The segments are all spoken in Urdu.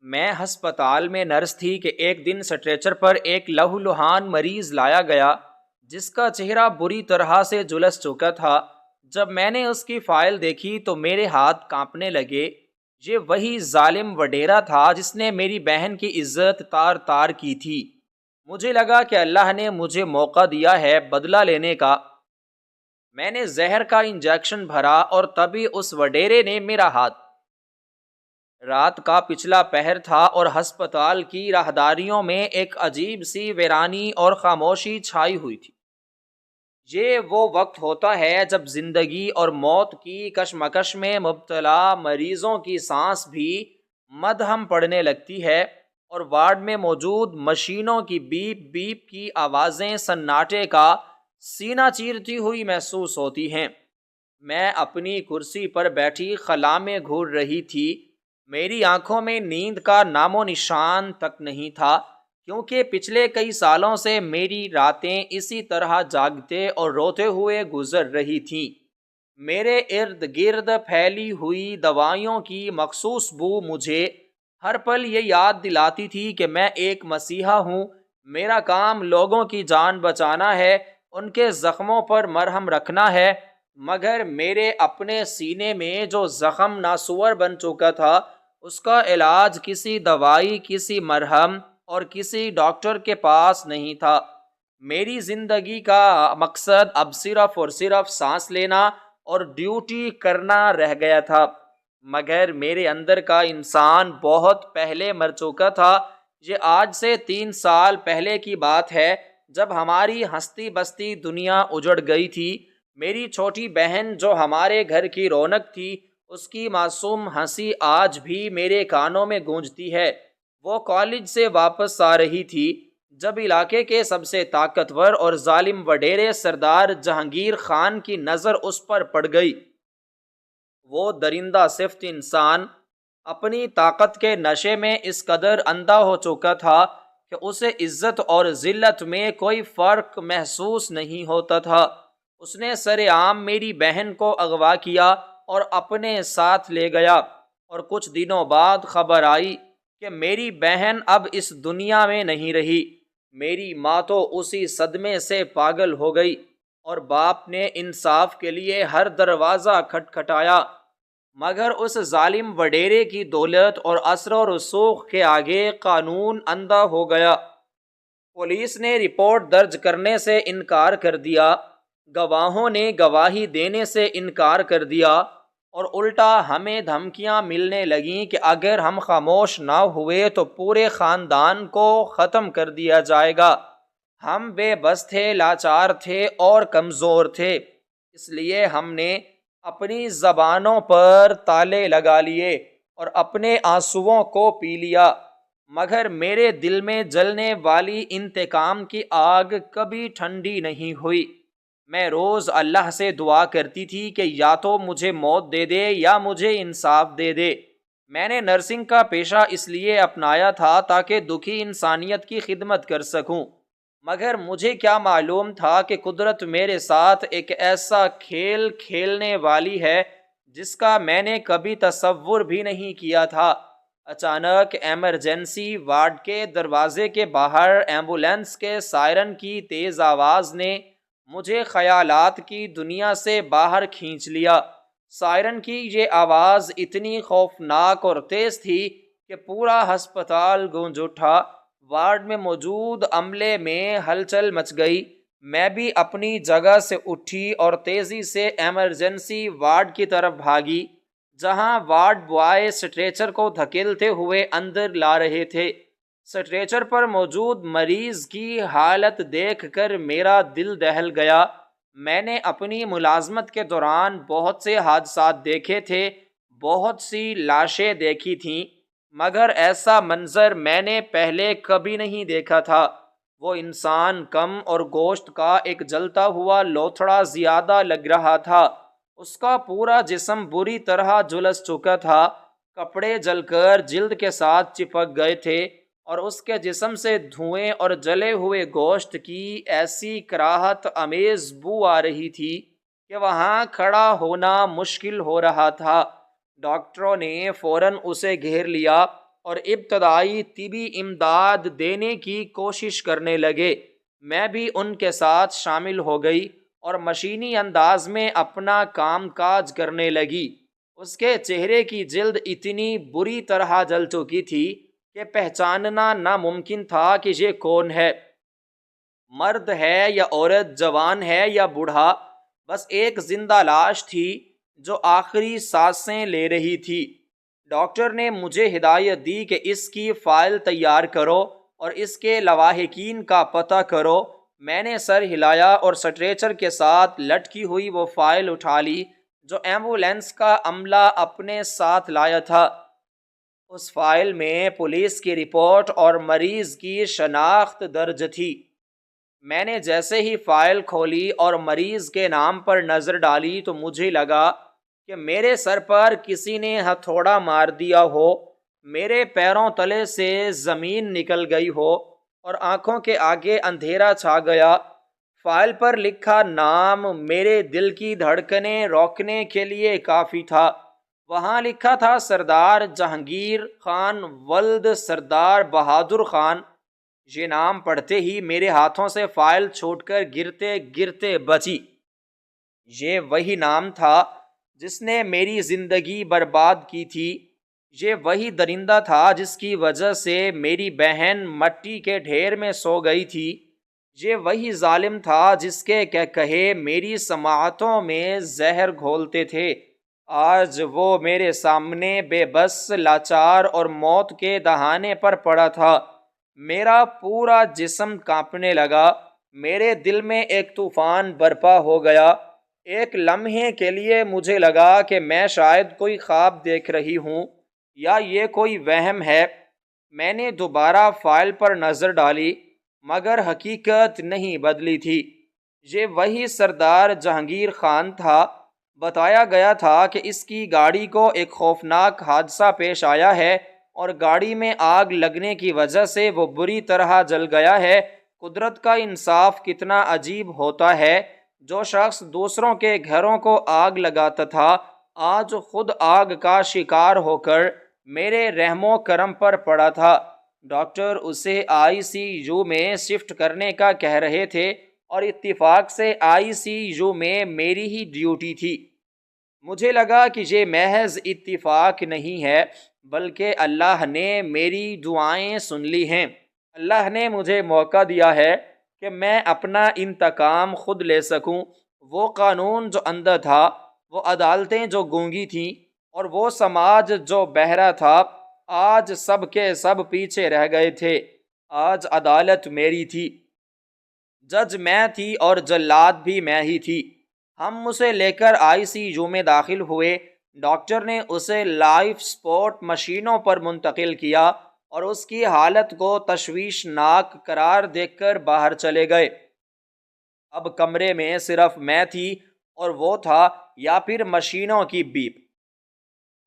میں ہسپتال میں نرس تھی کہ ایک دن سٹریچر پر ایک لہولہان مریض لایا گیا جس کا چہرہ بری طرح سے جھلس چکا تھا۔ جب میں نے اس کی فائل دیکھی تو میرے ہاتھ کانپنے لگے۔ یہ وہی ظالم وڈیرا تھا جس نے میری بہن کی عزت تار تار کی تھی۔ مجھے لگا کہ اللہ نے مجھے موقع دیا ہے بدلہ لینے کا۔ میں نے زہر کا انجیکشن بھرا اور تبھی اس وڈیرے نے میرا ہاتھ۔ رات کا پچھلا پہر تھا اور ہسپتال کی راہداریوں میں ایک عجیب سی ویرانی اور خاموشی چھائی ہوئی تھی۔ یہ وہ وقت ہوتا ہے جب زندگی اور موت کی کشمکش میں مبتلا مریضوں کی سانس بھی مدھم پڑنے لگتی ہے اور وارڈ میں موجود مشینوں کی بیپ بیپ کی آوازیں سناٹے کا سینہ چیرتی ہوئی محسوس ہوتی ہیں۔ میں اپنی کرسی پر بیٹھی خلا میں گھور رہی تھی۔ میری آنکھوں میں نیند کا نام و نشان تک نہیں تھا، کیونکہ پچھلے کئی سالوں سے میری راتیں اسی طرح جاگتے اور روتے ہوئے گزر رہی تھیں۔ میرے ارد گرد پھیلی ہوئی دوائیوں کی مخصوص بو مجھے ہر پل یہ یاد دلاتی تھی کہ میں ایک مسیحا ہوں۔ میرا کام لوگوں کی جان بچانا ہے، ان کے زخموں پر مرہم رکھنا ہے، مگر میرے اپنے سینے میں جو زخم ناسور بن چکا تھا اس کا علاج کسی دوائی، کسی مرہم اور کسی ڈاکٹر کے پاس نہیں تھا۔ میری زندگی کا مقصد اب صرف اور صرف سانس لینا اور ڈیوٹی کرنا رہ گیا تھا، مگر میرے اندر کا انسان بہت پہلے مر چکا تھا۔ یہ آج سے 3 سال پہلے کی بات ہے جب ہماری ہستی بستی دنیا اجڑ گئی تھی۔ میری چھوٹی بہن جو ہمارے گھر کی رونق تھی، اس کی معصوم ہنسی آج بھی میرے کانوں میں گونجتی ہے۔ وہ کالج سے واپس آ رہی تھی جب علاقے کے سب سے طاقتور اور ظالم وڈیرے سردار جہانگیر خان کی نظر اس پر پڑ گئی۔ وہ درندہ صفت انسان اپنی طاقت کے نشے میں اس قدر اندھا ہو چکا تھا کہ اسے عزت اور ذلت میں کوئی فرق محسوس نہیں ہوتا تھا۔ اس نے سر عام میری بہن کو اغوا کیا اور اپنے ساتھ لے گیا، اور کچھ دنوں بعد خبر آئی کہ میری بہن اب اس دنیا میں نہیں رہی۔ میری ماں تو اسی صدمے سے پاگل ہو گئی اور باپ نے انصاف کے لیے ہر دروازہ کھٹکھٹایا، مگر اس ظالم وڈیرے کی دولت اور اثر و رسوخ کے آگے قانون اندھا ہو گیا۔ پولیس نے رپورٹ درج کرنے سے انکار کر دیا، گواہوں نے گواہی دینے سے انکار کر دیا، اور الٹا ہمیں دھمکیاں ملنے لگیں کہ اگر ہم خاموش نہ ہوئے تو پورے خاندان کو ختم کر دیا جائے گا۔ ہم بے بس تھے، لاچار تھے اور کمزور تھے، اس لیے ہم نے اپنی زبانوں پر تالے لگا لیے اور اپنے آنسوؤں کو پی لیا، مگر میرے دل میں جلنے والی انتقام کی آگ کبھی ٹھنڈی نہیں ہوئی۔ میں روز اللہ سے دعا کرتی تھی کہ یا تو مجھے موت دے دے یا مجھے انصاف دے دے۔ میں نے نرسنگ کا پیشہ اس لیے اپنایا تھا تاکہ دکھی انسانیت کی خدمت کر سکوں، مگر مجھے کیا معلوم تھا کہ قدرت میرے ساتھ ایک ایسا کھیل کھیلنے والی ہے جس کا میں نے کبھی تصور بھی نہیں کیا تھا۔ اچانک ایمرجنسی وارڈ کے دروازے کے باہر ایمبولینس کے سائرن کی تیز آواز نے مجھے خیالات کی دنیا سے باہر کھینچ لیا۔ سائرن کی یہ آواز اتنی خوفناک اور تیز تھی کہ پورا ہسپتال گونج اٹھا۔ وارڈ میں موجود عملے میں ہلچل مچ گئی۔ میں بھی اپنی جگہ سے اٹھی اور تیزی سے ایمرجنسی وارڈ کی طرف بھاگی، جہاں وارڈ بوائے سٹریچر کو دھکیلتے ہوئے اندر لا رہے تھے۔ سٹریچر پر موجود مریض کی حالت دیکھ کر میرا دل دہل گیا۔ میں نے اپنی ملازمت کے دوران بہت سے حادثات دیکھے تھے، بہت سی لاشیں دیکھی تھیں، مگر ایسا منظر میں نے پہلے کبھی نہیں دیکھا تھا۔ وہ انسان کم اور گوشت کا ایک جلتا ہوا لوتھڑا زیادہ لگ رہا تھا۔ اس کا پورا جسم بری طرح جھلس چکا تھا، کپڑے جل کر جلد کے ساتھ چپک گئے تھے، اور اس کے جسم سے دھوئیں اور جلے ہوئے گوشت کی ایسی کراہت امیز بو آ رہی تھی کہ وہاں کھڑا ہونا مشکل ہو رہا تھا۔ ڈاکٹروں نے فوراً اسے گھیر لیا اور ابتدائی طبی امداد دینے کی کوشش کرنے لگے۔ میں بھی ان کے ساتھ شامل ہو گئی اور مشینی انداز میں اپنا کام کاج کرنے لگی۔ اس کے چہرے کی جلد اتنی بری طرح جل چکی تھی کہ پہچاننا ناممکن تھا کہ یہ کون ہے، مرد ہے یا عورت، جوان ہے یا بوڑھا، بس ایک زندہ لاش تھی جو آخری سانسیں لے رہی تھی۔ ڈاکٹر نے مجھے ہدایت دی کہ اس کی فائل تیار کرو اور اس کے لواحقین کا پتہ کرو۔ میں نے سر ہلایا اور سٹریچر کے ساتھ لٹکی ہوئی وہ فائل اٹھا لی جو ایمبولینس کا عملہ اپنے ساتھ لایا تھا۔ اس فائل میں پولیس کی رپورٹ اور مریض کی شناخت درج تھی۔ میں نے جیسے ہی فائل کھولی اور مریض کے نام پر نظر ڈالی تو مجھے لگا کہ میرے سر پر کسی نے ہتھوڑا مار دیا ہو، میرے پیروں تلے سے زمین نکل گئی ہو اور آنکھوں کے آگے اندھیرا چھا گیا۔ فائل پر لکھا نام میرے دل کی دھڑکنیں روکنے کے لیے کافی تھا۔ وہاں لکھا تھا سردار جہانگیر خان ولد سردار بہادر خان۔ یہ نام پڑھتے ہی میرے ہاتھوں سے فائل چھوٹ کر گرتے گرتے بچی۔ یہ وہی نام تھا جس نے میری زندگی برباد کی تھی۔ یہ وہی درندہ تھا جس کی وجہ سے میری بہن مٹی کے ڈھیر میں سو گئی تھی۔ یہ وہی ظالم تھا جس کے کہے میری سماعتوں میں زہر گھولتے تھے۔ آج وہ میرے سامنے بے بس، لاچار اور موت کے دہانے پر پڑا تھا۔ میرا پورا جسم کانپنے لگا، میرے دل میں ایک طوفان برپا ہو گیا۔ ایک لمحے کے لیے مجھے لگا کہ میں شاید کوئی خواب دیکھ رہی ہوں یا یہ کوئی وہم ہے۔ میں نے دوبارہ فائل پر نظر ڈالی مگر حقیقت نہیں بدلی تھی۔ یہ وہی سردار جہانگیر خان تھا۔ بتایا گیا تھا کہ اس کی گاڑی کو ایک خوفناک حادثہ پیش آیا ہے اور گاڑی میں آگ لگنے کی وجہ سے وہ بری طرح جل گیا ہے۔ قدرت کا انصاف کتنا عجیب ہوتا ہے۔ جو شخص دوسروں کے گھروں کو آگ لگاتا تھا آج خود آگ کا شکار ہو کر میرے رحم و کرم پر پڑا تھا۔ ڈاکٹر اسے ICU میں شفٹ کرنے کا کہہ رہے تھے اور اتفاق سے ICU میں میری ہی ڈیوٹی تھی۔ مجھے لگا کہ یہ محض اتفاق نہیں ہے بلکہ اللہ نے میری دعائیں سن لی ہیں۔ اللہ نے مجھے موقع دیا ہے کہ میں اپنا انتقام خود لے سکوں۔ وہ قانون جو اندھا تھا، وہ عدالتیں جو گونگی تھیں اور وہ سماج جو بہرا تھا، آج سب کے سب پیچھے رہ گئے تھے۔ آج عدالت میری تھی، جج میں تھی اور جلاد بھی میں ہی تھی۔ ہم اسے لے کر ICU میں داخل ہوئے۔ ڈاکٹر نے اسے لائف سپورٹ مشینوں پر منتقل کیا اور اس کی حالت کو تشویشناک قرار دیکھ کر باہر چلے گئے۔ اب کمرے میں صرف میں تھی اور وہ تھا یا پھر مشینوں کی بیپ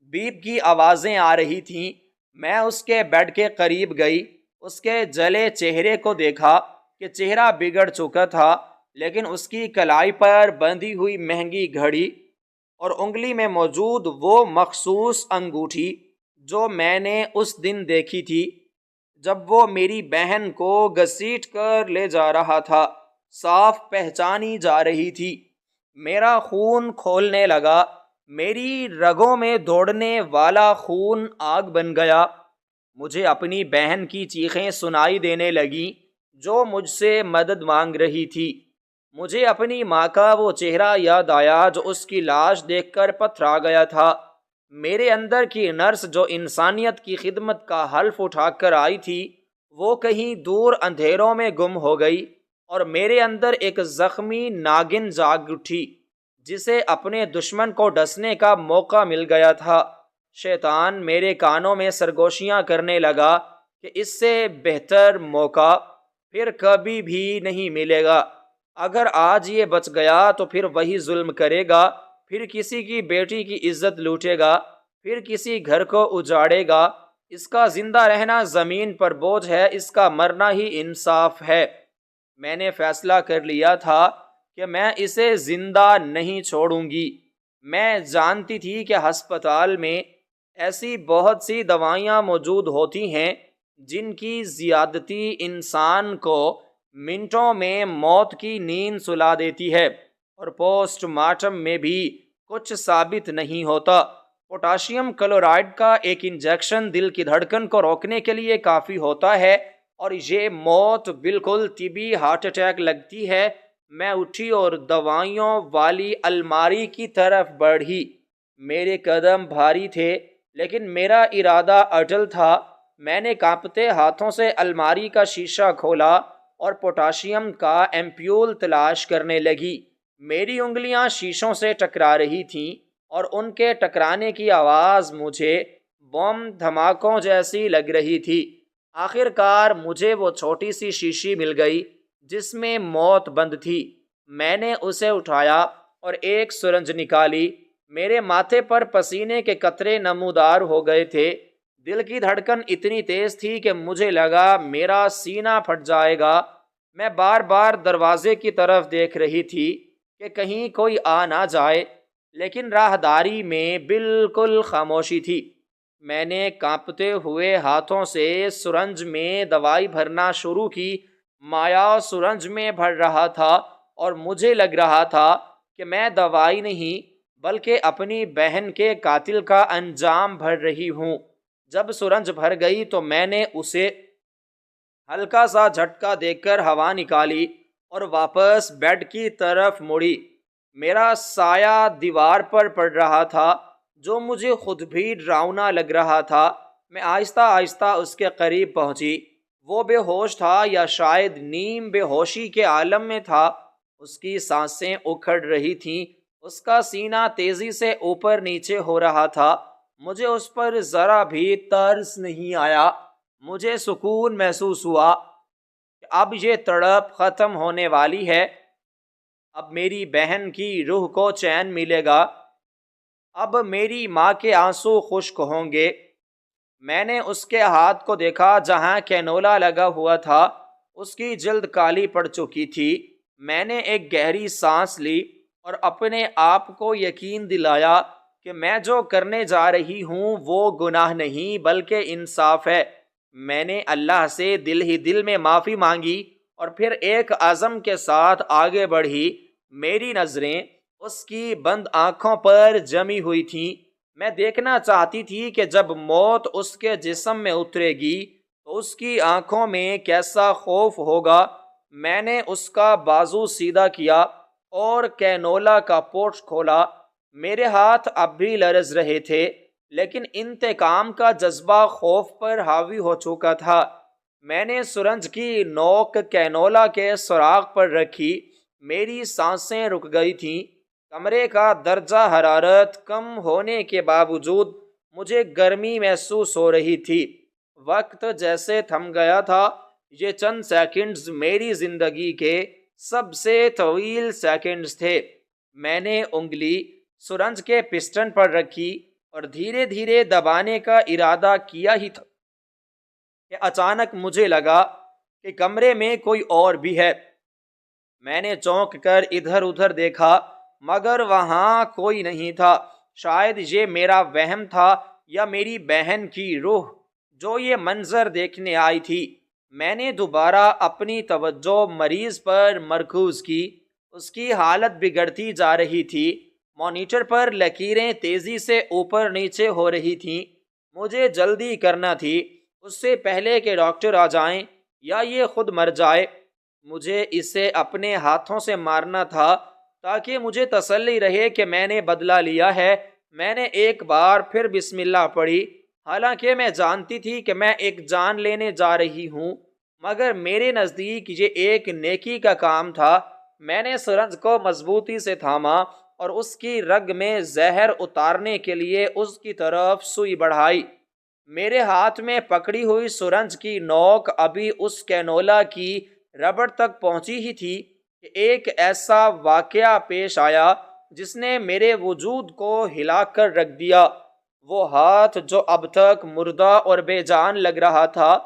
بیپ کی آوازیں آ رہی تھیں۔ میں اس کے بیڈ کے قریب گئی، اس کے جلے چہرے کو دیکھا کہ چہرہ بگڑ چکا تھا، لیکن اس کی کلائی پر بندھی ہوئی مہنگی گھڑی اور انگلی میں موجود وہ مخصوص انگوٹھی جو میں نے اس دن دیکھی تھی جب وہ میری بہن کو گھسیٹ کر لے جا رہا تھا، صاف پہچانی جا رہی تھی۔ میرا خون کھولنے لگا، میری رگوں میں دوڑنے والا خون آگ بن گیا۔ مجھے اپنی بہن کی چیخیں سنائی دینے لگیں جو مجھ سے مدد مانگ رہی تھی۔ مجھے اپنی ماں کا وہ چہرہ یاد آیا جو اس کی لاش دیکھ کر پتھرا گیا تھا۔ میرے اندر کی نرس جو انسانیت کی خدمت کا حلف اٹھا کر آئی تھی، وہ کہیں دور اندھیروں میں گم ہو گئی اور میرے اندر ایک زخمی ناگن جاگ اٹھی جسے اپنے دشمن کو ڈسنے کا موقع مل گیا تھا۔ شیطان میرے کانوں میں سرگوشیاں کرنے لگا کہ اس سے بہتر موقع پھر کبھی بھی نہیں ملے گا۔ اگر آج یہ بچ گیا تو پھر وہی ظلم کرے گا، پھر کسی کی بیٹی کی عزت لوٹے گا، پھر کسی گھر کو اجاڑے گا۔ اس کا زندہ رہنا زمین پر بوجھ ہے، اس کا مرنا ہی انصاف ہے۔ میں نے فیصلہ کر لیا تھا کہ میں اسے زندہ نہیں چھوڑوں گی۔ میں جانتی تھی کہ ہسپتال میں ایسی بہت سی دوائیاں موجود ہوتی ہیں جن کی زیادتی انسان کو منٹوں میں موت کی نیند سلا دیتی ہے، اور پوسٹ مارٹم میں بھی کچھ ثابت نہیں ہوتا۔ پوٹاشیم کلورائڈ کا ایک انجیکشن دل کی دھڑکن کو روکنے کے لیے کافی ہوتا ہے، اور یہ موت بالکل طبی ہارٹ اٹیک لگتی ہے۔ میں اٹھی اور دوائیوں والی الماری کی طرف بڑھی۔ میرے قدم بھاری تھے لیکن میرا ارادہ اٹل تھا۔ میں نے کانپتے ہاتھوں سے الماری کا شیشہ کھولا اور پوٹاشیم کا ایمپیول تلاش کرنے لگی۔ میری انگلیاں شیشوں سے ٹکرا رہی تھیں اور ان کے ٹکرانے کی آواز مجھے بم دھماکوں جیسی لگ رہی تھی۔ آخر کار مجھے وہ چھوٹی سی شیشی مل گئی جس میں موت بند تھی۔ میں نے اسے اٹھایا اور ایک سرنج نکالی۔ میرے ماتھے پر پسینے کے قطرے نمودار ہو گئے تھے۔ دل کی دھڑکن اتنی تیز تھی کہ مجھے لگا میرا سینہ پھٹ جائے گا۔ میں بار بار دروازے کی طرف دیکھ رہی تھی کہ کہیں کوئی آ نہ جائے، لیکن راہداری میں بالکل خاموشی تھی۔ میں نے کانپتے ہوئے ہاتھوں سے سرنج میں دوائی بھرنا شروع کی۔ مایا سرنج میں بھر رہا تھا اور مجھے لگ رہا تھا کہ میں دوائی نہیں بلکہ اپنی بہن کے قاتل کا انجام بھر رہی ہوں۔ جب سرنج بھر گئی تو میں نے اسے ہلکا سا جھٹکا دے کر ہوا نکالی اور واپس بیڈ کی طرف مڑی۔ میرا سایہ دیوار پر پڑ رہا تھا جو مجھے خود بھی ڈراؤنا لگ رہا تھا۔ میں آہستہ آہستہ اس کے قریب پہنچی۔ وہ بے ہوش تھا یا شاید نیم بے ہوشی کے عالم میں تھا۔ اس کی سانسیں اکھڑ رہی تھیں، اس کا سینہ تیزی سے اوپر نیچے ہو رہا تھا۔ مجھے اس پر ذرا بھی ترس نہیں آیا۔ مجھے سکون محسوس ہوا کہ اب یہ تڑپ ختم ہونے والی ہے۔ اب میری بہن کی روح کو چین ملے گا۔ اب میری ماں کے آنسو خشک ہوں گے۔ میں نے اس کے ہاتھ کو دیکھا جہاں کینولا لگا ہوا تھا۔ اس کی جلد کالی پڑ چکی تھی۔ میں نے ایک گہری سانس لی اور اپنے آپ کو یقین دلایا کہ میں جو کرنے جا رہی ہوں وہ گناہ نہیں بلکہ انصاف ہے۔ میں نے اللہ سے دل ہی دل میں معافی مانگی اور پھر ایک عزم کے ساتھ آگے بڑھی۔ میری نظریں اس کی بند آنکھوں پر جمی ہوئی تھیں۔ میں دیکھنا چاہتی تھی کہ جب موت اس کے جسم میں اترے گی تو اس کی آنکھوں میں کیسا خوف ہوگا۔ میں نے اس کا بازو سیدھا کیا اور کینولا کا پوٹ کھولا۔ میرے ہاتھ اب بھی لرز رہے تھے لیکن انتقام کا جذبہ خوف پر حاوی ہو چکا تھا۔ میں نے سرنج کی نوک کینولا کے سراغ پر رکھی۔ میری سانسیں رک گئی تھیں۔ کمرے کا درجہ حرارت کم ہونے کے باوجود مجھے گرمی محسوس ہو رہی تھی۔ وقت جیسے تھم گیا تھا۔ یہ چند سیکنڈز میری زندگی کے سب سے طویل سیکنڈز تھے۔ میں نے انگلی سرنج کے پسٹن پر رکھی اور دھیرے دھیرے دبانے کا ارادہ کیا ہی تھا کہ اچانک مجھے لگا کہ کمرے میں کوئی اور بھی ہے۔ میں نے چونک کر ادھر ادھر دیکھا مگر وہاں کوئی نہیں تھا۔ شاید یہ میرا وہم تھا یا میری بہن کی روح جو یہ منظر دیکھنے آئی تھی۔ میں نے دوبارہ اپنی توجہ مریض پر مرکوز کی۔ اس کی حالت بگڑتی جا رہی تھی۔ مانیٹر پر لکیریں تیزی سے اوپر نیچے ہو رہی تھیں۔ مجھے جلدی کرنا تھی اس سے پہلے کہ ڈاکٹر آ جائیں یا یہ خود مر جائے۔ مجھے اسے اپنے ہاتھوں سے مارنا تھا تاکہ مجھے تسلی رہے کہ میں نے بدلہ لیا ہے۔ میں نے ایک بار پھر بسم اللہ پڑھی، حالانکہ میں جانتی تھی کہ میں ایک جان لینے جا رہی ہوں، مگر میرے نزدیک یہ ایک نیکی کا کام تھا۔ میں نے سرنج کو مضبوطی سے تھاما اور اس کی رگ میں زہر اتارنے کے لیے اس کی طرف سوئی بڑھائی۔ میرے ہاتھ میں پکڑی ہوئی سرنج کی نوک ابھی اس کینولا کی ربڑ تک پہنچی ہی تھی کہ ایک ایسا واقعہ پیش آیا جس نے میرے وجود کو ہلا کر رکھ دیا۔ وہ ہاتھ جو اب تک مردہ اور بے جان لگ رہا تھا،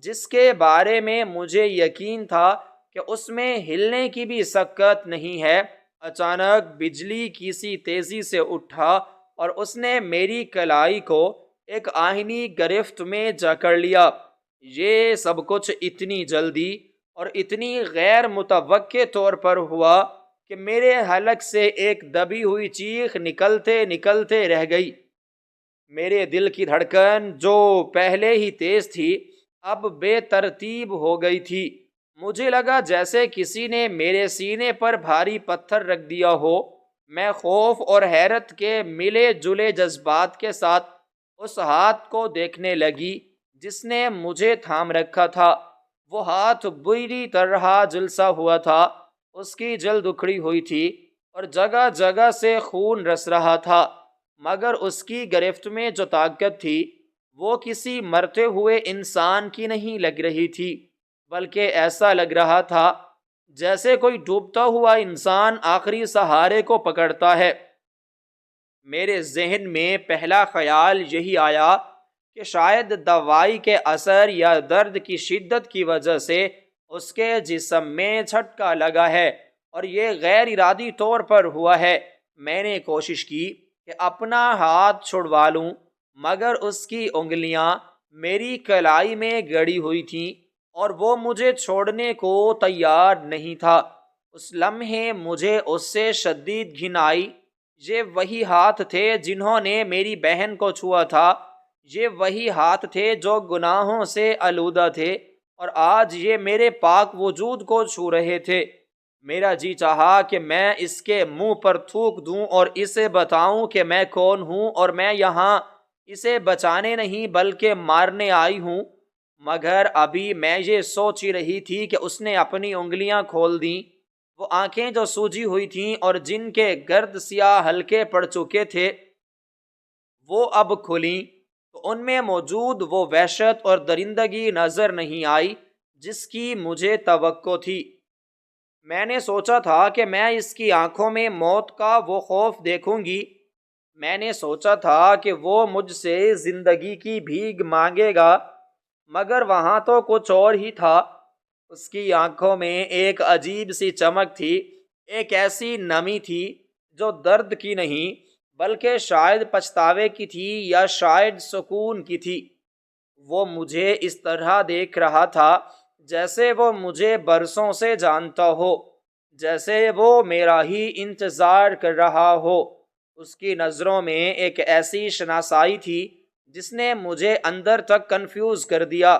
جس کے بارے میں مجھے یقین تھا کہ اس میں ہلنے کی بھی سکت نہیں ہے، اچانک بجلی کی سی تیزی سے اٹھا اور اس نے میری کلائی کو ایک آہنی گرفت میں جکڑ لیا۔ یہ سب کچھ اتنی جلدی اور اتنی غیر متوقع طور پر ہوا کہ میرے حلق سے ایک دبی ہوئی چیخ نکلتے نکلتے رہ گئی۔ میرے دل کی دھڑکن جو پہلے ہی تیز تھی اب بے ترتیب ہو گئی تھی۔ مجھے لگا جیسے کسی نے میرے سینے پر بھاری پتھر رکھ دیا ہو۔ میں خوف اور حیرت کے ملے جلے جذبات کے ساتھ اس ہاتھ کو دیکھنے لگی جس نے مجھے تھام رکھا تھا۔ وہ ہاتھ بری طرح جلسا ہوا تھا، اس کی جلد اکھڑی ہوئی تھی اور جگہ جگہ سے خون رس رہا تھا، مگر اس کی گرفت میں جو طاقت تھی وہ کسی مرتے ہوئے انسان کی نہیں لگ رہی تھی، بلکہ ایسا لگ رہا تھا جیسے کوئی ڈوبتا ہوا انسان آخری سہارے کو پکڑتا ہے۔ میرے ذہن میں پہلا خیال یہی آیا کہ شاید دوائی کے اثر یا درد کی شدت کی وجہ سے اس کے جسم میں جھٹکا لگا ہے اور یہ غیر ارادی طور پر ہوا ہے۔ میں نے کوشش کی کہ اپنا ہاتھ چھڑوا لوں، مگر اس کی انگلیاں میری کلائی میں گڑی ہوئی تھیں اور وہ مجھے چھوڑنے کو تیار نہیں تھا۔ اس لمحے مجھے اس سے شدید گھن آئی۔ یہ وہی ہاتھ تھے جنہوں نے میری بہن کو چھوا تھا، یہ وہی ہاتھ تھے جو گناہوں سے آلودہ تھے اور آج یہ میرے پاک وجود کو چھو رہے تھے۔ میرا جی چاہا کہ میں اس کے منہ پر تھوک دوں اور اسے بتاؤں کہ میں کون ہوں اور میں یہاں اسے بچانے نہیں بلکہ مارنے آئی ہوں، مگر ابھی میں یہ سوچ ہی رہی تھی کہ اس نے اپنی انگلیاں کھول دیں۔ وہ آنکھیں جو سوجی ہوئی تھیں اور جن کے گرد سیاہ ہلکے پڑ چکے تھے وہ اب کھلیں تو ان میں موجود وہ وحشت اور درندگی نظر نہیں آئی جس کی مجھے توقع تھی۔ میں نے سوچا تھا کہ میں اس کی آنکھوں میں موت کا وہ خوف دیکھوں گی، میں نے سوچا تھا کہ وہ مجھ سے زندگی کی بھیک مانگے گا، مگر وہاں تو کچھ اور ہی تھا۔ اس کی آنکھوں میں ایک عجیب سی چمک تھی، ایک ایسی نمی تھی جو درد کی نہیں بلکہ شاید پچھتاوے کی تھی یا شاید سکون کی تھی۔ وہ مجھے اس طرح دیکھ رہا تھا جیسے وہ مجھے برسوں سے جانتا ہو، جیسے وہ میرا ہی انتظار کر رہا ہو۔ اس کی نظروں میں ایک ایسی شناسائی تھی جس نے مجھے اندر تک کنفیوز کر دیا۔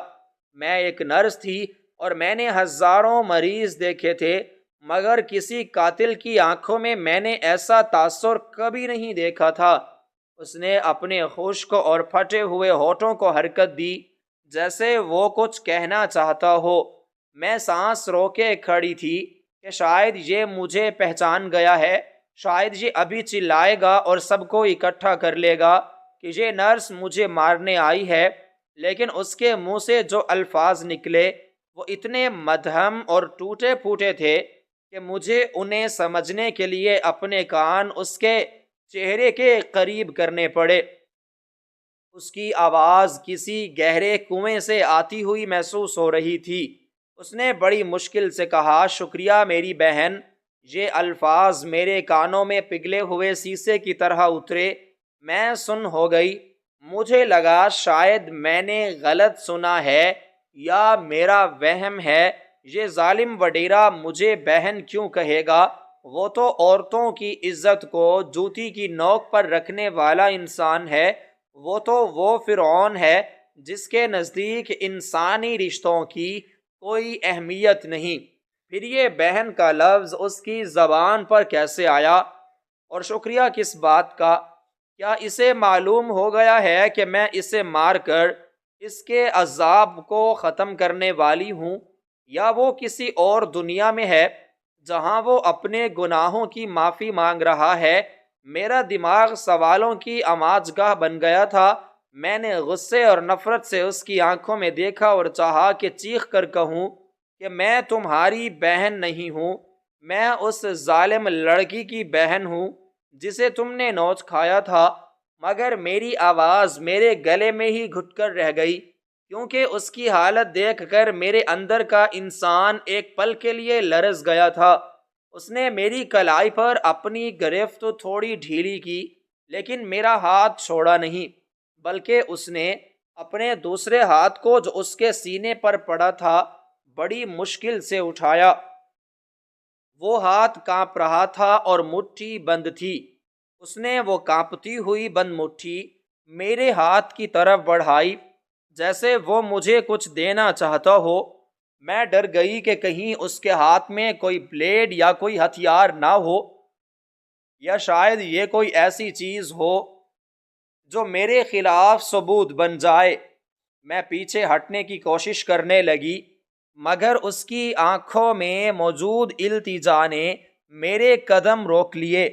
میں ایک نرس تھی اور میں نے ہزاروں مریض دیکھے تھے، مگر کسی قاتل کی آنکھوں میں میں نے ایسا تاثر کبھی نہیں دیکھا تھا۔ اس نے اپنے خشک اور پھٹے ہوئے ہونٹوں کو حرکت دی جیسے وہ کچھ کہنا چاہتا ہو۔ میں سانس روکے کھڑی تھی کہ شاید یہ مجھے پہچان گیا ہے، شاید یہ ابھی چلائے گا اور سب کو اکٹھا کر لے گا کہ یہ نرس مجھے مارنے آئی ہے، لیکن اس کے منہ سے جو الفاظ نکلے وہ اتنے مدھم اور ٹوٹے پھوٹے تھے کہ مجھے انہیں سمجھنے کے لیے اپنے کان اس کے چہرے کے قریب کرنے پڑے۔ اس کی آواز کسی گہرے کنویں سے آتی ہوئی محسوس ہو رہی تھی۔ اس نے بڑی مشکل سے کہا، شکریہ میری بہن۔ یہ الفاظ میرے کانوں میں پگھلے ہوئے شیشے کی طرح اترے۔ میں سن ہو گئی۔ مجھے لگا شاید میں نے غلط سنا ہے یا میرا وہم ہے۔ یہ ظالم وڈیرا مجھے بہن کیوں کہے گا؟ وہ تو عورتوں کی عزت کو جوتی کی نوک پر رکھنے والا انسان ہے۔ وہ فرعون ہے جس کے نزدیک انسانی رشتوں کی کوئی اہمیت نہیں۔ پھر یہ بہن کا لفظ اس کی زبان پر کیسے آیا؟ اور شکریہ کس بات کا؟ کیا اسے معلوم ہو گیا ہے کہ میں اسے مار کر اس کے عذاب کو ختم کرنے والی ہوں، یا وہ کسی اور دنیا میں ہے جہاں وہ اپنے گناہوں کی معافی مانگ رہا ہے؟ میرا دماغ سوالوں کی آماجگاہ بن گیا تھا۔ میں نے غصے اور نفرت سے اس کی آنکھوں میں دیکھا اور چاہا کہ چیخ کر کہوں کہ میں تمہاری بہن نہیں ہوں، میں اس ظالم لڑکی کی بہن ہوں جسے تم نے نوچ کھایا تھا، مگر میری آواز میرے گلے میں ہی گھٹ کر رہ گئی، کیونکہ اس کی حالت دیکھ کر میرے اندر کا انسان ایک پل کے لیے لرز گیا تھا۔ اس نے میری کلائی پر اپنی گرفت تھوڑی ڈھیلی کی، لیکن میرا ہاتھ چھوڑا نہیں۔ بلکہ اس نے اپنے دوسرے ہاتھ کو جو اس کے سینے پر پڑا تھا بڑی مشکل سے اٹھایا۔ وہ ہاتھ کانپ رہا تھا اور مٹھی بند تھی۔ اس نے وہ کانپتی ہوئی بند مٹھی میرے ہاتھ کی طرف بڑھائی جیسے وہ مجھے کچھ دینا چاہتا ہو۔ میں ڈر گئی کہ کہیں اس کے ہاتھ میں کوئی بلیڈ یا کوئی ہتھیار نہ ہو، یا شاید یہ کوئی ایسی چیز ہو جو میرے خلاف ثبوت بن جائے۔ میں پیچھے ہٹنے کی کوشش کرنے لگی، مگر اس کی آنکھوں میں موجود التجا نے میرے قدم روک لیے۔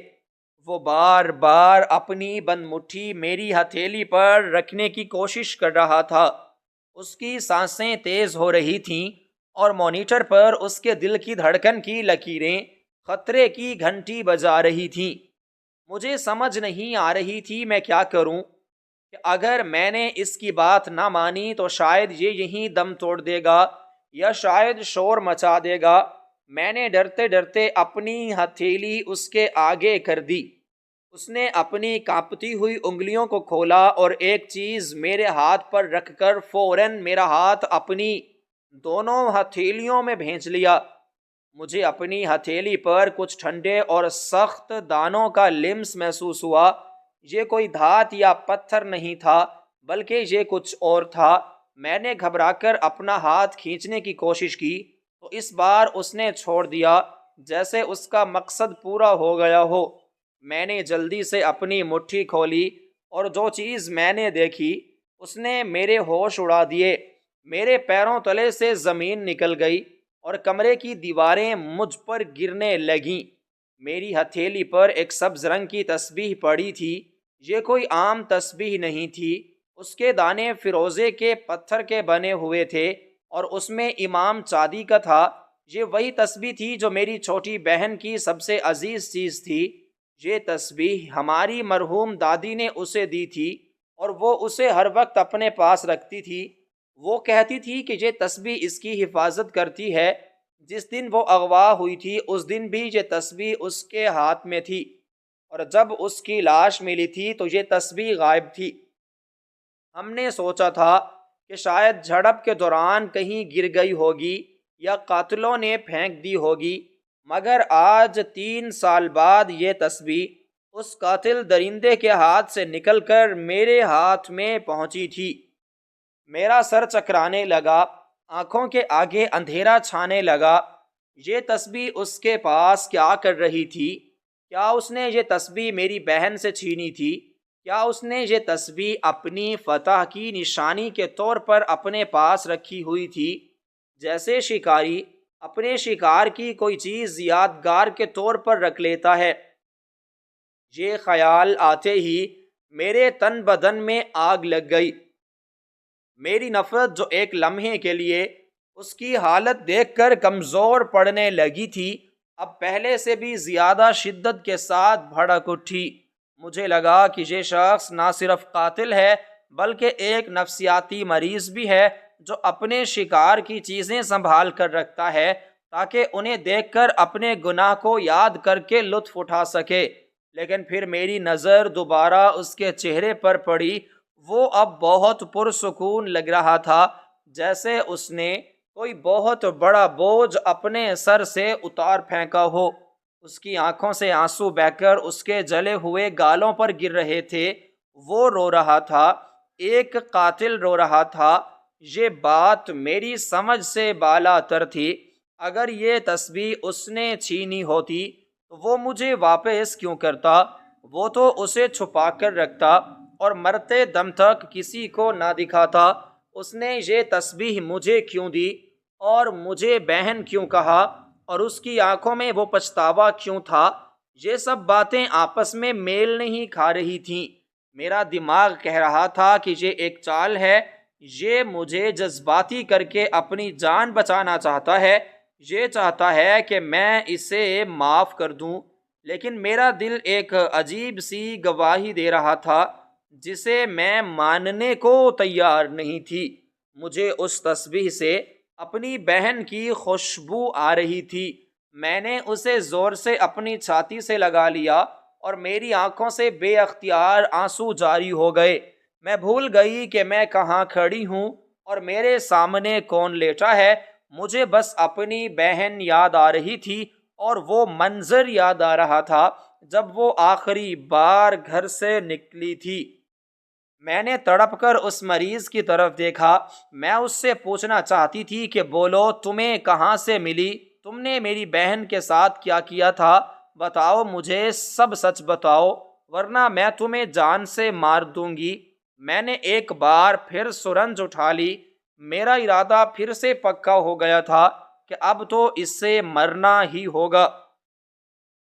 وہ بار بار اپنی بند مٹھی میری ہتھیلی پر رکھنے کی کوشش کر رہا تھا۔ اس کی سانسیں تیز ہو رہی تھیں اور مانیٹر پر اس کے دل کی دھڑکن کی لکیریں خطرے کی گھنٹی بجا رہی تھیں۔ مجھے سمجھ نہیں آ رہی تھی میں کیا کروں، کہ اگر میں نے اس کی بات نہ مانی تو شاید یہ یہیں دم توڑ دے گا یا شاید شور مچا دے گا۔ میں نے ڈرتے ڈرتے اپنی ہتھیلی اس کے آگے کر دی۔ اس نے اپنی کانپتی ہوئی انگلیوں کو کھولا اور ایک چیز میرے ہاتھ پر رکھ کر فوراً میرا ہاتھ اپنی دونوں ہتھیلیوں میں بھینچ لیا۔ مجھے اپنی ہتھیلی پر کچھ ٹھنڈے اور سخت دانوں کا لمس محسوس ہوا۔ یہ کوئی دھات یا پتھر نہیں تھا، بلکہ یہ کچھ اور تھا۔ میں نے گھبرا کر اپنا ہاتھ کھینچنے کی کوشش کی تو اس بار اس نے چھوڑ دیا، جیسے اس کا مقصد پورا ہو گیا ہو۔ میں نے جلدی سے اپنی مٹھی کھولی اور جو چیز میں نے دیکھی اس نے میرے ہوش اڑا دیے۔ میرے پیروں تلے سے زمین نکل گئی اور کمرے کی دیواریں مجھ پر گرنے لگیں۔ میری ہتھیلی پر ایک سبز رنگ کی تسبیح پڑی تھی۔ یہ کوئی عام تسبیح نہیں تھی، اس کے دانے فیروزے کے پتھر کے بنے ہوئے تھے اور اس میں امام چادی کا تھا۔ یہ وہی تسبیح تھی جو میری چھوٹی بہن کی سب سے عزیز چیز تھی۔ یہ تسبیح ہماری مرحوم دادی نے اسے دی تھی اور وہ اسے ہر وقت اپنے پاس رکھتی تھی۔ وہ کہتی تھی کہ یہ تسبیح اس کی حفاظت کرتی ہے۔ جس دن وہ اغوا ہوئی تھی اس دن بھی یہ تسبیح اس کے ہاتھ میں تھی، اور جب اس کی لاش ملی تھی تو یہ تسبیح غائب تھی۔ ہم نے سوچا تھا کہ شاید جھڑپ کے دوران کہیں گر گئی ہوگی یا قاتلوں نے پھینک دی ہوگی، مگر آج 3 سال بعد یہ تسبیح اس قاتل درندے کے ہاتھ سے نکل کر میرے ہاتھ میں پہنچی تھی۔ میرا سر چکرانے لگا، آنکھوں کے آگے اندھیرا چھانے لگا۔ یہ تسبیح اس کے پاس کیا کر رہی تھی؟ کیا اس نے یہ تسبیح میری بہن سے چھینی تھی؟ کیا اس نے یہ تسبیح اپنی فتح کی نشانی کے طور پر اپنے پاس رکھی ہوئی تھی، جیسے شکاری اپنے شکار کی کوئی چیز یادگار کے طور پر رکھ لیتا ہے؟ یہ خیال آتے ہی میرے تن بدن میں آگ لگ گئی۔ میری نفرت جو ایک لمحے کے لیے اس کی حالت دیکھ کر کمزور پڑنے لگی تھی، اب پہلے سے بھی زیادہ شدت کے ساتھ بھڑک اٹھی۔ مجھے لگا کہ یہ شخص نہ صرف قاتل ہے بلکہ ایک نفسیاتی مریض بھی ہے جو اپنے شکار کی چیزیں سنبھال کر رکھتا ہے تاکہ انہیں دیکھ کر اپنے گناہ کو یاد کر کے لطف اٹھا سکے۔ لیکن پھر میری نظر دوبارہ اس کے چہرے پر پڑی۔ وہ اب بہت پرسکون لگ رہا تھا، جیسے اس نے کوئی بہت بڑا بوجھ اپنے سر سے اتار پھینکا ہو۔ اس کی آنکھوں سے آنسو بہہ کر اس کے جلے ہوئے گالوں پر گر رہے تھے۔ وہ رو رہا تھا، ایک قاتل رو رہا تھا۔ یہ بات میری سمجھ سے بالا تر تھی۔ اگر یہ تسبیح اس نے چھینی ہوتی تو وہ مجھے واپس کیوں کرتا؟ وہ تو اسے چھپا کر رکھتا اور مرتے دم تک کسی کو نہ دکھاتا۔ اس نے یہ تسبیح مجھے کیوں دی اور مجھے بہن کیوں کہا، اور اس کی آنکھوں میں وہ پچھتاوا کیوں تھا؟ یہ سب باتیں آپس میں میل نہیں کھا رہی تھیں۔ میرا دماغ کہہ رہا تھا کہ یہ ایک چال ہے، یہ مجھے جذباتی کر کے اپنی جان بچانا چاہتا ہے، یہ چاہتا ہے کہ میں اسے معاف کر دوں۔ لیکن میرا دل ایک عجیب سی گواہی دے رہا تھا جسے میں ماننے کو تیار نہیں تھی۔ مجھے اس تسبیح سے اپنی بہن کی خوشبو آ رہی تھی۔ میں نے اسے زور سے اپنی چھاتی سے لگا لیا اور میری آنکھوں سے بے اختیار آنسو جاری ہو گئے۔ میں بھول گئی کہ میں کہاں کھڑی ہوں اور میرے سامنے کون لیٹا ہے۔ مجھے بس اپنی بہن یاد آ رہی تھی اور وہ منظر یاد آ رہا تھا جب وہ آخری بار گھر سے نکلی تھی۔ میں نے تڑپ کر اس مریض کی طرف دیکھا۔ میں اس سے پوچھنا چاہتی تھی کہ بولو، تمہیں کہاں سے ملی؟ تم نے میری بہن کے ساتھ کیا کیا تھا؟ بتاؤ مجھے، سب سچ بتاؤ، ورنہ میں تمہیں جان سے مار دوں گی۔ میں نے ایک بار پھر سرنج اٹھا لی۔ میرا ارادہ پھر سے پکا ہو گیا تھا کہ اب تو اس سے مرنا ہی ہوگا۔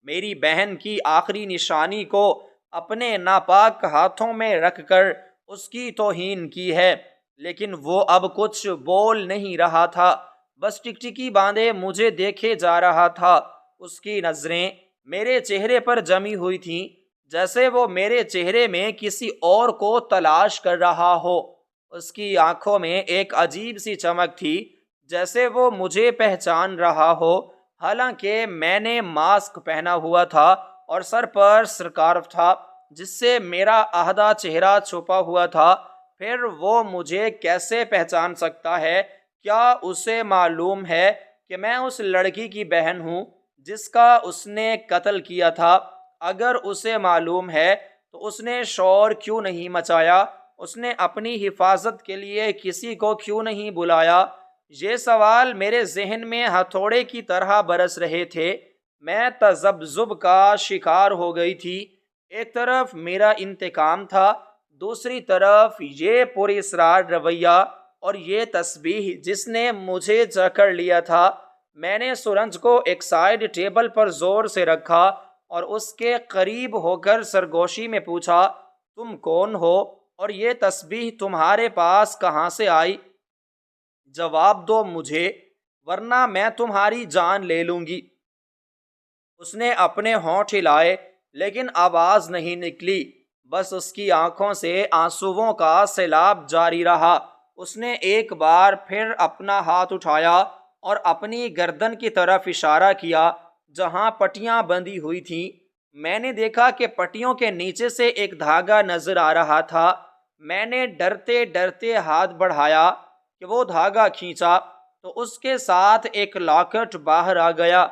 میری بہن کی آخری نشانی کو اپنے ناپاک ہاتھوں میں رکھ کر اس کی توہین کی ہے، لیکن وہ اب کچھ بول نہیں رہا تھا، بس ٹکٹکی باندھے مجھے دیکھے جا رہا تھا۔ اس کی نظریں میرے چہرے پر جمی ہوئی تھیں، جیسے وہ میرے چہرے میں کسی اور کو تلاش کر رہا ہو۔ اس کی آنکھوں میں ایک عجیب سی چمک تھی، جیسے وہ مجھے پہچان رہا ہو، حالانکہ میں نے ماسک پہنا ہوا تھا اور سر پر سکارف تھا جس سے میرا آدھا چہرہ چھپا ہوا تھا۔ پھر وہ مجھے کیسے پہچان سکتا ہے؟ کیا اسے معلوم ہے کہ میں اس لڑکی کی بہن ہوں جس کا اس نے قتل کیا تھا؟ اگر اسے معلوم ہے تو اس نے شور کیوں نہیں مچایا؟ اس نے اپنی حفاظت کے لیے کسی کو کیوں نہیں بلایا؟ یہ سوال میرے ذہن میں ہتھوڑے کی طرح برس رہے تھے۔ میں تذبذب کا شکار ہو گئی تھی۔ ایک طرف میرا انتقام تھا، دوسری طرف یہ پراسرار رویہ اور یہ تسبیح جس نے مجھے جکڑ لیا تھا۔ میں نے سرنج کو ایک سائیڈ ٹیبل پر زور سے رکھا اور اس کے قریب ہو کر سرگوشی میں پوچھا، تم کون ہو اور یہ تسبیح تمہارے پاس کہاں سے آئی؟ جواب دو مجھے، ورنہ میں تمہاری جان لے لوں گی۔ اس نے اپنے ہونٹ ہلائے لیکن آواز نہیں نکلی، بس اس کی آنکھوں سے آنسوؤں کا سیلاب جاری رہا۔ اس نے ایک بار پھر اپنا ہاتھ اٹھایا اور اپنی گردن کی طرف اشارہ کیا جہاں پٹیاں بندھی ہوئی تھیں۔ میں نے دیکھا کہ پٹیوں کے نیچے سے ایک دھاگا نظر آ رہا تھا۔ میں نے ڈرتے ڈرتے ہاتھ بڑھایا کہ وہ دھاگا کھینچا تو اس کے ساتھ ایک لاکٹ باہر آ گیا۔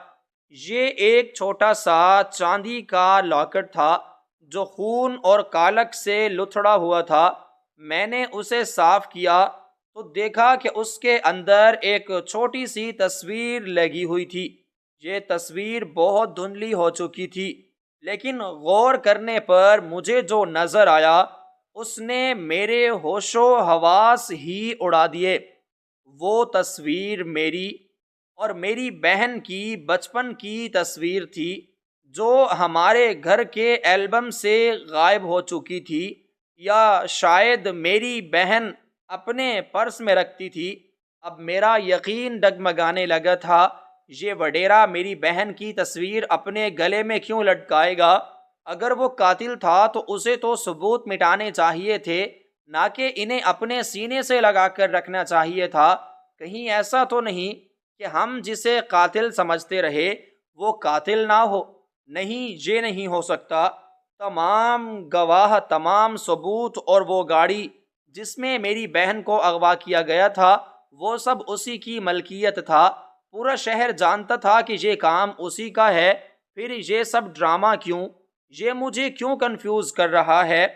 یہ ایک چھوٹا سا چاندی کا لاکٹ تھا جو خون اور کالک سے لتھڑا ہوا تھا۔ میں نے اسے صاف کیا تو دیکھا کہ اس کے اندر ایک چھوٹی سی تصویر لگی ہوئی تھی۔ یہ تصویر بہت دھندلی ہو چکی تھی، لیکن غور کرنے پر مجھے جو نظر آیا اس نے میرے ہوش و حواس ہی اڑا دیے۔ وہ تصویر میری اور میری بہن کی بچپن کی تصویر تھی جو ہمارے گھر کے البم سے غائب ہو چکی تھی، یا شاید میری بہن اپنے پرس میں رکھتی تھی۔ اب میرا یقین ڈگمگانے لگا تھا۔ یہ وڈیرا میری بہن کی تصویر اپنے گلے میں کیوں لٹکائے گا؟ اگر وہ قاتل تھا تو اسے تو ثبوت مٹانے چاہیے تھے، نہ کہ انہیں اپنے سینے سے لگا کر رکھنا چاہیے تھا۔ کہیں ایسا تو نہیں کہ ہم جسے قاتل سمجھتے رہے وہ قاتل نہ ہو؟ نہیں، یہ نہیں ہو سکتا۔ تمام گواہ، تمام ثبوت اور وہ گاڑی جس میں میری بہن کو اغوا کیا گیا تھا وہ سب اسی کی ملکیت تھا۔ پورا شہر جانتا تھا کہ یہ کام اسی کا ہے۔ پھر یہ سب ڈرامہ کیوں؟ یہ مجھے کیوں کنفیوز کر رہا ہے؟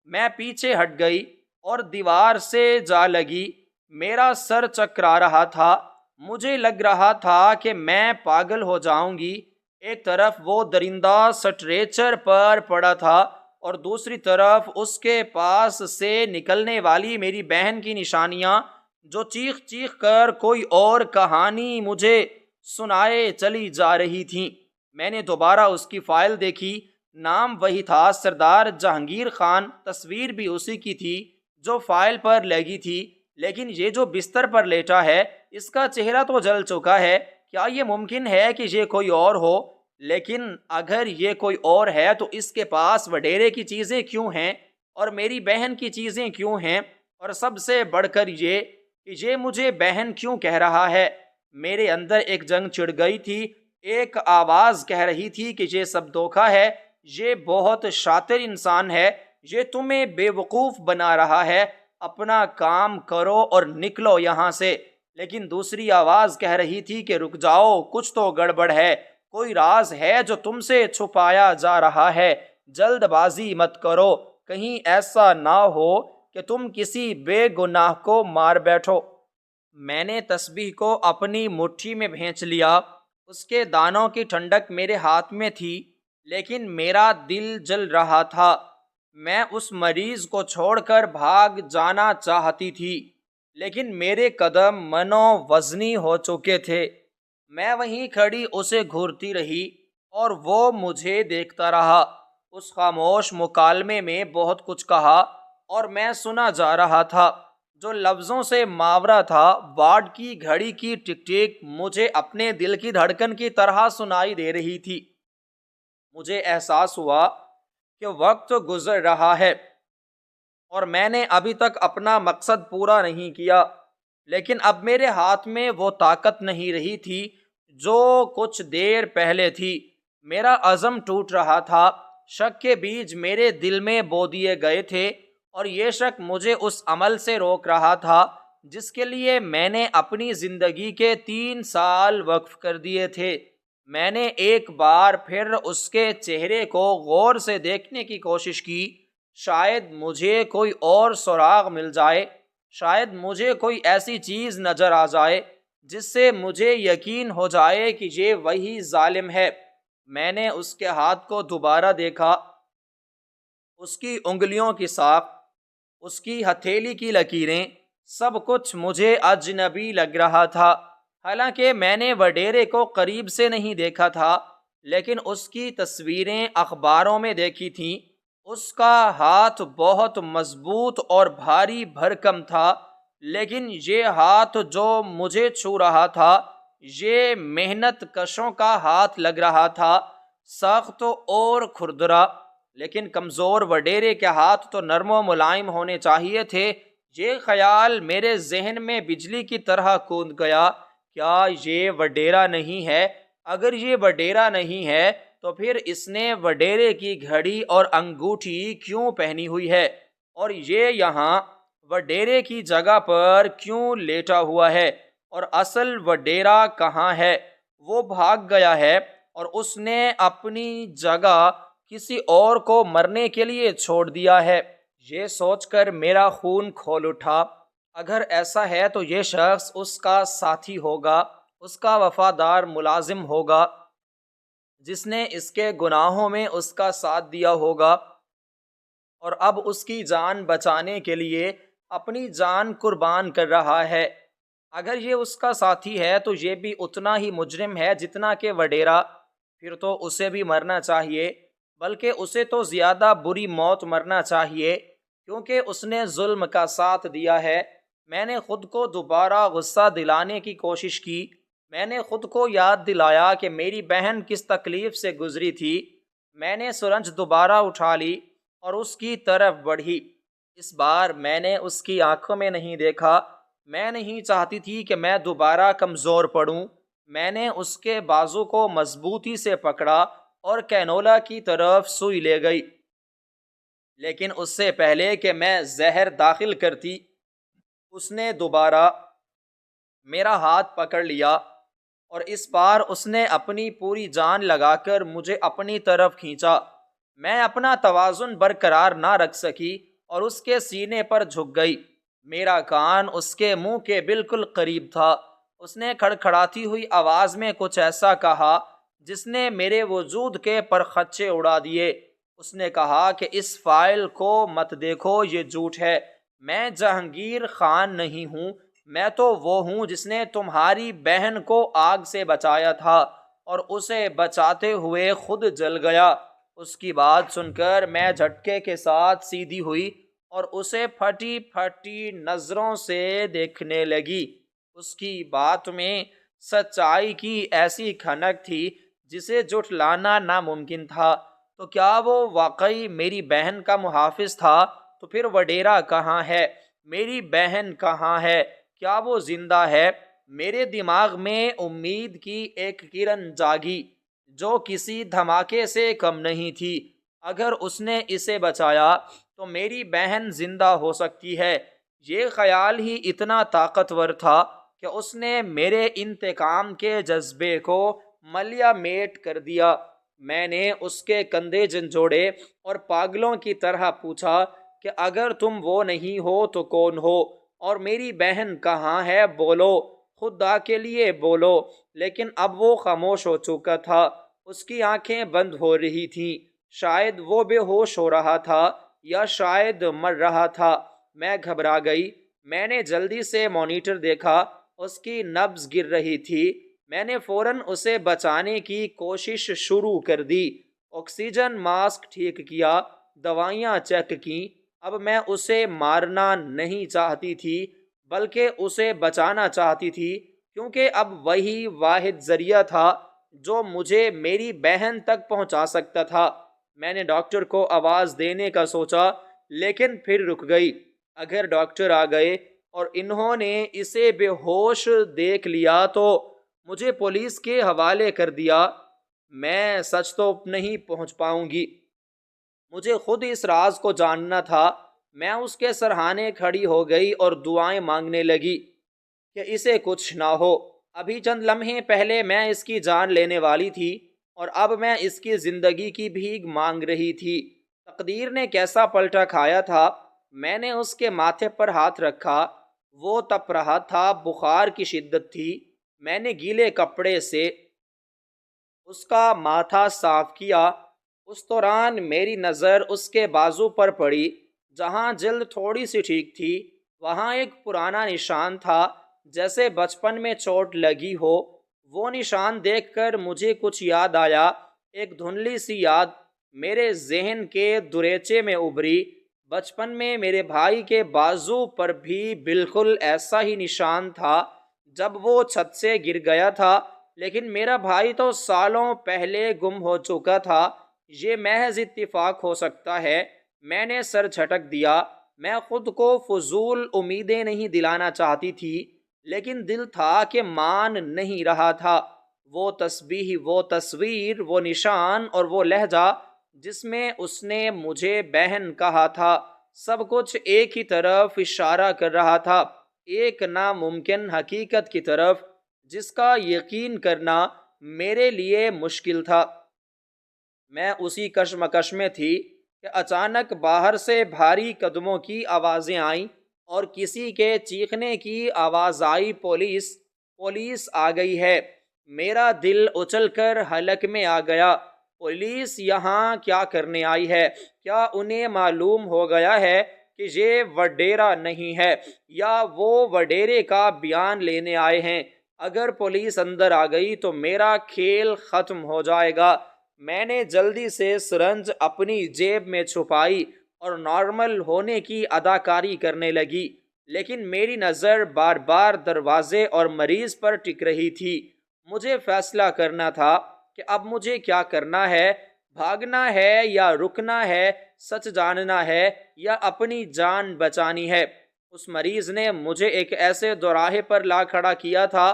میں پیچھے ہٹ گئی اور دیوار سے جا لگی۔ میرا سر چکرا رہا تھا۔ مجھے لگ رہا تھا کہ میں پاگل ہو جاؤں گی۔ ایک طرف وہ درندہ سٹریچر پر پڑا تھا اور دوسری طرف اس کے پاس سے نکلنے والی میری بہن کی نشانیاں جو چیخ چیخ کر کوئی اور کہانی مجھے سنائے چلی جا رہی تھیں۔ میں نے دوبارہ اس کی فائل دیکھی۔ نام وہی تھا، سردار جہانگیر خان۔ تصویر بھی اسی کی تھی جو فائل پر لگی تھی، لیکن یہ جو بستر پر لیٹا ہے اس کا چہرہ تو جل چکا ہے۔ کیا یہ ممکن ہے کہ یہ کوئی اور ہو؟ لیکن اگر یہ کوئی اور ہے تو اس کے پاس وڈیرے کی چیزیں کیوں ہیں اور میری بہن کی چیزیں کیوں ہیں؟ اور سب سے بڑھ کر یہ کہ یہ مجھے بہن کیوں کہہ رہا ہے؟ میرے اندر ایک جنگ چھڑ گئی تھی۔ ایک آواز کہہ رہی تھی کہ یہ سب دھوکہ ہے، یہ بہت شاطر انسان ہے، یہ تمہیں بے وقوف بنا رہا ہے، اپنا کام کرو اور نکلو یہاں سے۔ لیکن دوسری آواز کہہ رہی تھی کہ رک جاؤ، کچھ تو گڑبڑ ہے، کوئی راز ہے جو تم سے چھپایا جا رہا ہے، جلد بازی مت کرو، کہیں ایسا نہ ہو کہ تم کسی بے گناہ کو مار بیٹھو۔ میں نے تسبیح کو اپنی مٹھی میں بھینچ لیا، اس کے دانوں کی ٹھنڈک میرے ہاتھ میں تھی، لیکن میرا دل جل رہا تھا۔ میں اس مریض کو چھوڑ کر بھاگ جانا چاہتی تھی، لیکن میرے قدم منو وزنی ہو چکے تھے۔ میں وہیں کھڑی اسے گھورتی رہی اور وہ مجھے دیکھتا رہا۔ اس خاموش مکالمے میں بہت کچھ کہا اور میں سنا جا رہا تھا۔ جو لفظوں سے ماورا تھا، وارڈ کی گھڑی کی ٹک ٹک مجھے اپنے دل کی دھڑکن کی طرح سنائی دے رہی تھی۔ مجھے احساس ہوا کہ وقت گزر رہا ہے اور میں نے ابھی تک اپنا مقصد پورا نہیں کیا، لیکن اب میرے ہاتھ میں وہ طاقت نہیں رہی تھی جو کچھ دیر پہلے تھی۔ میرا عزم ٹوٹ رہا تھا، شک کے بیج میرے دل میں بو دیے گئے تھے، اور یہ شک مجھے اس عمل سے روک رہا تھا جس کے لیے میں نے اپنی زندگی کے 3 سال وقف کر دیے تھے۔ میں نے ایک بار پھر اس کے چہرے کو غور سے دیکھنے کی کوشش کی، شاید مجھے کوئی اور سراغ مل جائے، شاید مجھے کوئی ایسی چیز نظر آ جائے جس سے مجھے یقین ہو جائے کہ یہ وہی ظالم ہے۔ میں نے اس کے ہاتھ کو دوبارہ دیکھا، اس کی انگلیوں کی ساخت، اس کی ہتھیلی کی لکیریں، سب کچھ مجھے اجنبی لگ رہا تھا۔ حالانکہ میں نے وڈیرے کو قریب سے نہیں دیکھا تھا، لیکن اس کی تصویریں اخباروں میں دیکھی تھیں۔ اس کا ہاتھ بہت مضبوط اور بھاری بھرکم تھا، لیکن یہ ہاتھ جو مجھے چھو رہا تھا یہ محنت کشوں کا ہاتھ لگ رہا تھا، سخت اور کھردرا۔ لیکن کمزور وڈیرے کے ہاتھ تو نرم و ملائم ہونے چاہیے تھے۔ یہ خیال میرے ذہن میں بجلی کی طرح کود گیا، کیا یہ وڈیرا نہیں ہے؟ اگر یہ وڈیرا نہیں ہے تو پھر اس نے وڈیرے کی گھڑی اور انگوٹھی کیوں پہنی ہوئی ہے، اور یہ یہاں وڈیرے کی جگہ پر کیوں لیٹا ہوا ہے؟ اور اصل وڈیرا کہاں ہے؟ وہ بھاگ گیا ہے اور اس نے اپنی جگہ کسی اور کو مرنے کے لیے چھوڑ دیا ہے۔ یہ سوچ کر میرا خون کھول اٹھا۔ اگر ایسا ہے تو یہ شخص اس کا ساتھی ہوگا، اس کا وفادار ملازم ہوگا جس نے اس کے گناہوں میں اس کا ساتھ دیا ہوگا اور اب اس کی جان بچانے کے لیے اپنی جان قربان کر رہا ہے۔ اگر یہ اس کا ساتھی ہے تو یہ بھی اتنا ہی مجرم ہے جتنا کہ وڈیرا، پھر تو اسے بھی مرنا چاہیے، بلکہ اسے تو زیادہ بری موت مرنا چاہیے، کیونکہ اس نے ظلم کا ساتھ دیا ہے۔ میں نے خود کو دوبارہ غصہ دلانے کی کوشش کی، میں نے خود کو یاد دلایا کہ میری بہن کس تکلیف سے گزری تھی۔ میں نے سرنج دوبارہ اٹھا لی اور اس کی طرف بڑھی۔ اس بار میں نے اس کی آنکھوں میں نہیں دیکھا، میں نہیں چاہتی تھی کہ میں دوبارہ کمزور پڑوں۔ میں نے اس کے بازو کو مضبوطی سے پکڑا اور کینولا کی طرف سوئی لے گئی، لیکن اس سے پہلے کہ میں زہر داخل کرتی اس نے دوبارہ میرا ہاتھ پکڑ لیا، اور اس بار اس نے اپنی پوری جان لگا کر مجھے اپنی طرف کھینچا۔ میں اپنا توازن برقرار نہ رکھ سکی اور اس کے سینے پر جھک گئی۔ میرا کان اس کے منہ کے بالکل قریب تھا۔ اس نے کھڑکھڑاتی ہوئی آواز میں کچھ ایسا کہا جس نے میرے وجود کے پرخچے اڑا دیے۔ اس نے کہا کہ اس فائل کو مت دیکھو، یہ جھوٹ ہے۔ میں جہانگیر خان نہیں ہوں، میں تو وہ ہوں جس نے تمہاری بہن کو آگ سے بچایا تھا اور اسے بچاتے ہوئے خود جل گیا۔ اس کی بات سن کر میں جھٹکے کے ساتھ سیدھی ہوئی اور اسے پھٹی پھٹی نظروں سے دیکھنے لگی۔ اس کی بات میں سچائی کی ایسی کھنک تھی جسے جھٹلانا ناممکن تھا۔ تو کیا وہ واقعی میری بہن کا محافظ تھا؟ تو پھر وڈیرا کہاں ہے؟ میری بہن کہاں ہے؟ کیا وہ زندہ ہے؟ میرے دماغ میں امید کی ایک کرن جاگی جو کسی دھماکے سے کم نہیں تھی۔ اگر اس نے اسے بچایا تو میری بہن زندہ ہو سکتی ہے۔ یہ خیال ہی اتنا طاقتور تھا کہ اس نے میرے انتقام کے جذبے کو ملیا میٹ کر دیا۔ میں نے اس کے کندھے جھنجھوڑے اور پاگلوں کی طرح پوچھا کہ اگر تم وہ نہیں ہو تو کون ہو، اور میری بہن کہاں ہے؟ بولو، خدا کے لیے بولو۔ لیکن اب وہ خاموش ہو چکا تھا، اس کی آنکھیں بند ہو رہی تھیں۔ شاید وہ بے ہوش ہو رہا تھا یا شاید مر رہا تھا۔ میں گھبرا گئی۔ میں نے جلدی سے مانیٹر دیکھا، اس کی نبض گر رہی تھی۔ میں نے فوراً اسے بچانے کی کوشش شروع کر دی۔ آکسیجن ماسک ٹھیک کیا، دوائیاں چیک کیں۔ اب میں اسے مارنا نہیں چاہتی تھی بلکہ اسے بچانا چاہتی تھی، کیونکہ اب وہی واحد ذریعہ تھا جو مجھے میری بہن تک پہنچا سکتا تھا۔ میں نے ڈاکٹر کو آواز دینے کا سوچا، لیکن پھر رک گئی۔ اگر ڈاکٹر آ گئے اور انہوں نے اسے بے ہوش دیکھ لیا تو مجھے پولیس کے حوالے کر دیا، میں سچ تو نہیں پہنچ پاؤں گی۔ مجھے خود اس راز کو جاننا تھا۔ میں اس کے سرہانے کھڑی ہو گئی اور دعائیں مانگنے لگی کہ اسے کچھ نہ ہو۔ ابھی چند لمحے پہلے میں اس کی جان لینے والی تھی اور اب میں اس کی زندگی کی بھیک مانگ رہی تھی۔ تقدیر نے کیسا پلٹا کھایا تھا۔ میں نے اس کے ماتھے پر ہاتھ رکھا، وہ تپ رہا تھا، بخار کی شدت تھی۔ میں نے گیلے کپڑے سے اس کا ماتھا صاف کیا۔ اس دوران میری نظر اس کے بازو پر پڑی، جہاں جلد تھوڑی سی ٹھیک تھی۔ وہاں ایک پرانا نشان تھا، جیسے بچپن میں چوٹ لگی ہو۔ وہ نشان دیکھ کر مجھے کچھ یاد آیا، ایک دھندلی سی یاد میرے ذہن کے دریچے میں ابھری۔ بچپن میں میرے بھائی کے بازو پر بھی بالکل ایسا ہی نشان تھا جب وہ چھت سے گر گیا تھا، لیکن میرا بھائی تو سالوں پہلے گم ہو چکا تھا۔ یہ محض اتفاق ہو سکتا ہے۔ میں نے سر جھٹک دیا۔ میں خود کو فضول امیدیں نہیں دلانا چاہتی تھی، لیکن دل تھا کہ مان نہیں رہا تھا۔ وہ تسبیح، وہ تصویر، وہ نشان اور وہ لہجہ جس میں اس نے مجھے بہن کہا تھا، سب کچھ ایک ہی طرف اشارہ کر رہا تھا، ایک ناممکن حقیقت کی طرف جس کا یقین کرنا میرے لیے مشکل تھا۔ میں اسی کشمکش میں تھی کہ اچانک باہر سے بھاری قدموں کی آوازیں آئیں اور کسی کے چیخنے کی آواز آئی، پولیس! پولیس آ گئی ہے! میرا دل اچھل کر حلق میں آ گیا۔ پولیس یہاں کیا کرنے آئی ہے؟ کیا انہیں معلوم ہو گیا ہے کہ یہ وڈیرا نہیں ہے، یا وہ وڈیرے کا بیان لینے آئے ہیں؟ اگر پولیس اندر آ گئی تو میرا کھیل ختم ہو جائے گا۔ میں نے جلدی سے سرنج اپنی جیب میں چھپائی اور نارمل ہونے کی اداکاری کرنے لگی، لیکن میری نظر بار بار دروازے اور مریض پر ٹک رہی تھی۔ مجھے فیصلہ کرنا تھا کہ اب مجھے کیا کرنا ہے، بھاگنا ہے یا رکنا ہے، سچ جاننا ہے یا اپنی جان بچانی ہے۔ اس مریض نے مجھے ایک ایسے دوراہے پر لا کھڑا کیا تھا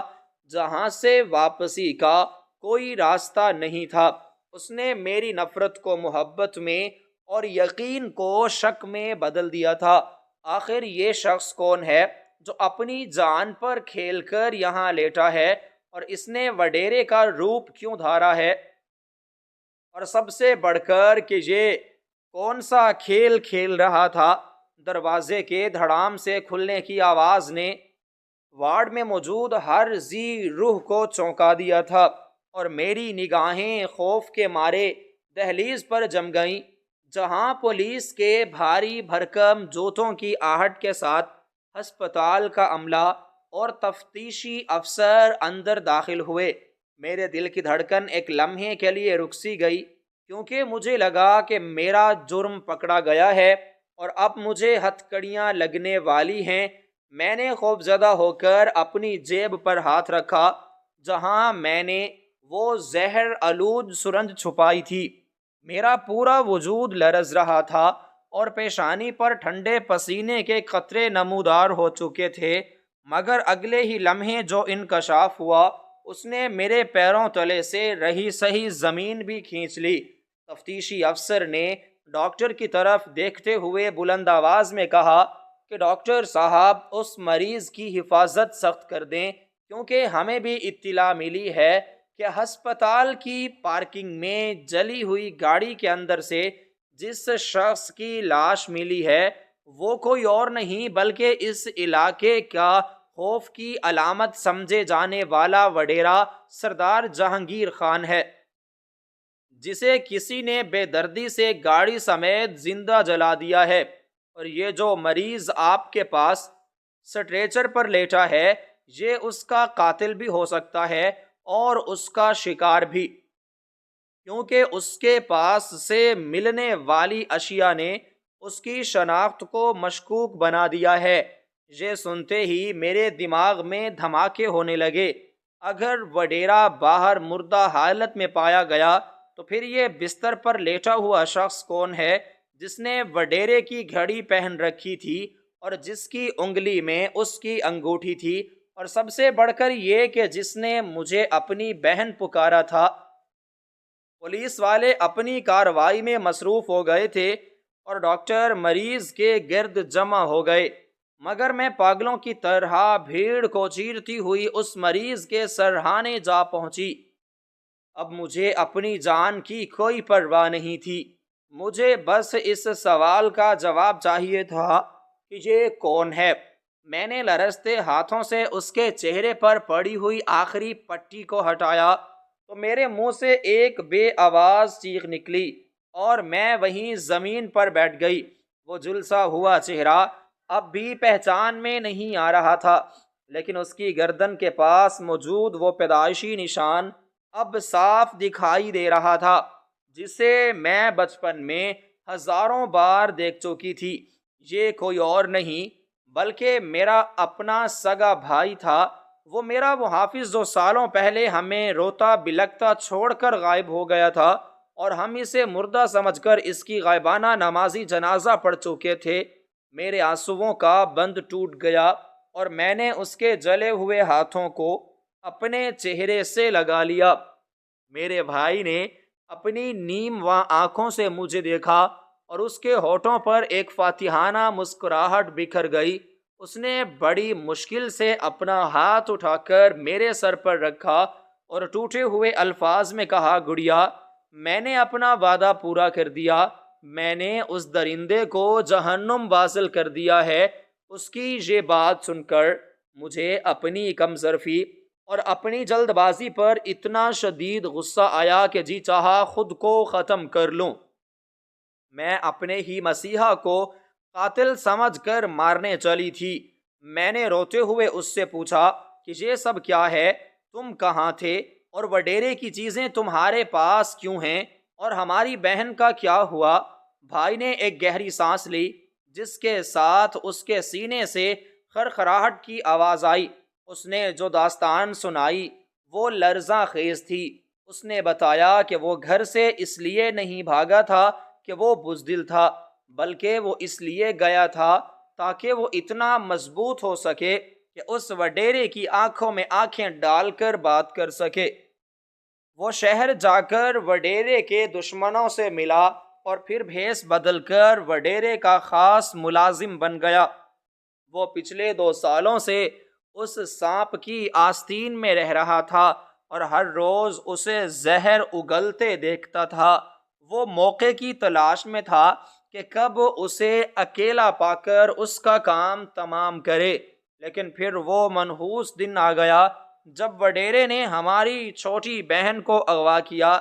جہاں سے واپسی کا کوئی راستہ نہیں تھا۔ اس نے میری نفرت کو محبت میں اور یقین کو شک میں بدل دیا تھا۔ آخر یہ شخص کون ہے جو اپنی جان پر کھیل کر یہاں لیٹا ہے، اور اس نے وڈیرے کا روپ کیوں دھارا ہے؟ اور سب سے بڑھ کر کہ یہ کون سا کھیل کھیل رہا تھا؟ دروازے کے دھڑام سے کھلنے کی آواز نے وارڈ میں موجود ہر ذی روح کو چونکا دیا تھا، اور میری نگاہیں خوف کے مارے دہلیز پر جم گئیں، جہاں پولیس کے بھاری بھرکم جوتوں کی آہٹ کے ساتھ ہسپتال کا عملہ اور تفتیشی افسر اندر داخل ہوئے۔ میرے دل کی دھڑکن ایک لمحے کے لیے رک سی گئی، کیونکہ مجھے لگا کہ میرا جرم پکڑا گیا ہے اور اب مجھے ہتھ کڑیاں لگنے والی ہیں۔ میں نے خوف زدہ ہو کر اپنی جیب پر ہاتھ رکھا جہاں میں نے وہ زہر آلود سرنج چھپائی تھی۔ میرا پورا وجود لرز رہا تھا اور پیشانی پر ٹھنڈے پسینے کے قطرے نمودار ہو چکے تھے، مگر اگلے ہی لمحے جو انکشاف ہوا اس نے میرے پیروں تلے سے رہی سہی زمین بھی کھینچ لی۔ تفتیشی افسر نے ڈاکٹر کی طرف دیکھتے ہوئے بلند آواز میں کہا کہ ڈاکٹر صاحب اس مریض کی حفاظت سخت کر دیں، کیونکہ ہمیں بھی اطلاع ملی ہے کہ ہسپتال کی پارکنگ میں جلی ہوئی گاڑی کے اندر سے جس شخص کی لاش ملی ہے وہ کوئی اور نہیں بلکہ اس علاقے کا خوف کی علامت سمجھے جانے والا وڈیرا سردار جہانگیر خان ہے، جسے کسی نے بے دردی سے گاڑی سمیت زندہ جلا دیا ہے۔ اور یہ جو مریض آپ کے پاس سٹریچر پر لیٹا ہے یہ اس کا قاتل بھی ہو سکتا ہے اور اس کا شکار بھی، کیونکہ اس کے پاس سے ملنے والی اشیاء نے اس کی شناخت کو مشکوک بنا دیا ہے۔ یہ سنتے ہی میرے دماغ میں دھماکے ہونے لگے۔ اگر وڈیرا باہر مردہ حالت میں پایا گیا تو پھر یہ بستر پر لیٹا ہوا شخص کون ہے جس نے وڈیرے کی گھڑی پہن رکھی تھی اور جس کی انگلی میں اس کی انگوٹھی تھی، اور سب سے بڑھ کر یہ کہ جس نے مجھے اپنی بہن پکارا تھا۔ پولیس والے اپنی کارروائی میں مصروف ہو گئے تھے اور ڈاکٹر مریض کے گرد جمع ہو گئے، مگر میں پاگلوں کی طرح بھیڑ کو چیرتی ہوئی اس مریض کے سرہانے جا پہنچی۔ اب مجھے اپنی جان کی کوئی پرواہ نہیں تھی، مجھے بس اس سوال کا جواب چاہیے تھا کہ یہ کون ہے۔ میں نے لرزتے ہاتھوں سے اس کے چہرے پر پڑی ہوئی آخری پٹی کو ہٹایا تو میرے منہ سے ایک بے آواز چیخ نکلی اور میں وہیں زمین پر بیٹھ گئی۔ وہ جھلسا ہوا چہرہ اب بھی پہچان میں نہیں آ رہا تھا، لیکن اس کی گردن کے پاس موجود وہ پیدائشی نشان اب صاف دکھائی دے رہا تھا جسے میں بچپن میں ہزاروں بار دیکھ چکی تھی۔ یہ کوئی اور نہیں بلکہ میرا اپنا سگا بھائی تھا، وہ میرا وہ حافظ جو سالوں پہلے ہمیں روتا بلکتا چھوڑ کر غائب ہو گیا تھا اور ہم اسے مردہ سمجھ کر اس کی غائبانہ نمازی جنازہ پڑھ چکے تھے۔ میرے آنسوؤں کا بند ٹوٹ گیا اور میں نے اس کے جلے ہوئے ہاتھوں کو اپنے چہرے سے لگا لیا۔ میرے بھائی نے اپنی نیم آنکھوں سے مجھے دیکھا اور اس کے ہونٹوں پر ایک فاتحانہ مسکراہٹ بکھر گئی۔ اس نے بڑی مشکل سے اپنا ہاتھ اٹھا کر میرے سر پر رکھا اور ٹوٹے ہوئے الفاظ میں کہا، گڑیا، میں نے اپنا وعدہ پورا کر دیا، میں نے اس درندے کو جہنم واصل کر دیا ہے۔ اس کی یہ بات سن کر مجھے اپنی کم ظرفی اور اپنی جلد بازی پر اتنا شدید غصہ آیا کہ جی چاہا خود کو ختم کر لوں۔ میں اپنے ہی مسیحا کو قاتل سمجھ کر مارنے چلی تھی۔ میں نے روتے ہوئے اس سے پوچھا کہ یہ سب کیا ہے، تم کہاں تھے اور وڈیرے کی چیزیں تمہارے پاس کیوں ہیں، اور ہماری بہن کا کیا ہوا؟ بھائی نے ایک گہری سانس لی جس کے ساتھ اس کے سینے سے خرخراہٹ کی آواز آئی۔ اس نے جو داستان سنائی وہ لرزاں خیز تھی۔ اس نے بتایا کہ وہ گھر سے اس لیے نہیں بھاگا تھا کہ وہ بزدل تھا، بلکہ وہ اس لیے گیا تھا تاکہ وہ اتنا مضبوط ہو سکے کہ اس وڈیرے کی آنکھوں میں آنکھیں ڈال کر بات کر سکے۔ وہ شہر جا کر وڈیرے کے دشمنوں سے ملا اور پھر بھیس بدل کر وڈیرے کا خاص ملازم بن گیا۔ وہ پچھلے 2 سالوں سے اس سانپ کی آستین میں رہ رہا تھا اور ہر روز اسے زہر اگلتے دیکھتا تھا۔ وہ موقع کی تلاش میں تھا کہ کب اسے اکیلا پا کر اس کا کام تمام کرے، لیکن پھر وہ منحوس دن آ گیا جب وڈیرے نے ہماری چھوٹی بہن کو اغوا کیا۔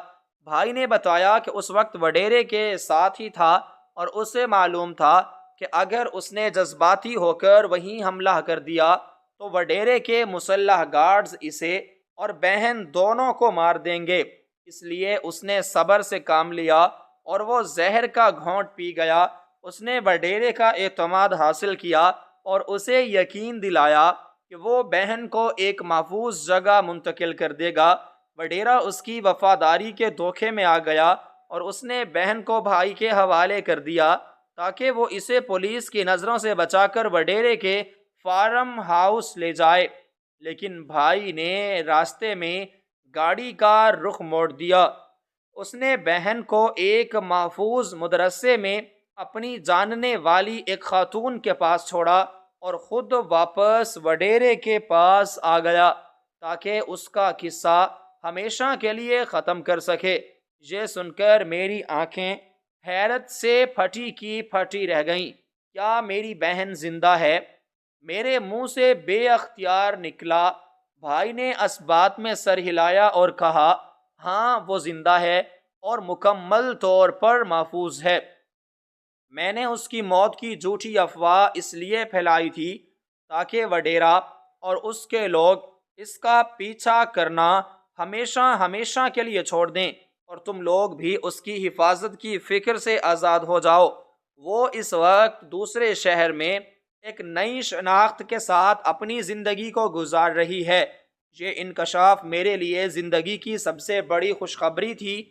بھائی نے بتایا کہ اس وقت وڈیرے کے ساتھ ہی تھا اور اسے معلوم تھا کہ اگر اس نے جذباتی ہو کر وہیں حملہ کر دیا تو وڈیرے کے مسلح گارڈز اسے اور بہن دونوں کو مار دیں گے۔ اس لیے اس نے صبر سے کام لیا اور وہ زہر کا گھونٹ پی گیا۔ اس نے وڈیرے کا اعتماد حاصل کیا اور اسے یقین دلایا کہ وہ بہن کو ایک محفوظ جگہ منتقل کر دے گا۔ وڈیرا اس کی وفاداری کے دھوکے میں آ گیا اور اس نے بہن کو بھائی کے حوالے کر دیا تاکہ وہ اسے پولیس کی نظروں سے بچا کر وڈیرے کے فارم ہاؤس لے جائے، لیکن بھائی نے راستے میں گاڑی کا رخ موڑ دیا۔ اس نے بہن کو ایک محفوظ مدرسے میں اپنی جاننے والی ایک خاتون کے پاس چھوڑا اور خود واپس وڈیرے کے پاس آ گیا تاکہ اس کا قصہ ہمیشہ کے لیے ختم کر سکے۔ یہ سن کر میری آنکھیں حیرت سے پھٹی کی پھٹی رہ گئیں۔ کیا میری بہن زندہ ہے؟ میرے منہ سے بے اختیار نکلا۔ بھائی نے اس بات میں سر ہلایا اور کہا، ہاں وہ زندہ ہے اور مکمل طور پر محفوظ ہے۔ میں نے اس کی موت کی جھوٹی افواہ اس لیے پھیلائی تھی تاکہ وڈیرا اور اس کے لوگ اس کا پیچھا کرنا ہمیشہ ہمیشہ کے لیے چھوڑ دیں اور تم لوگ بھی اس کی حفاظت کی فکر سے آزاد ہو جاؤ۔ وہ اس وقت دوسرے شہر میں ایک نئی شناخت کے ساتھ اپنی زندگی کو گزار رہی ہے۔ یہ انکشاف میرے لیے زندگی کی سب سے بڑی خوشخبری تھی۔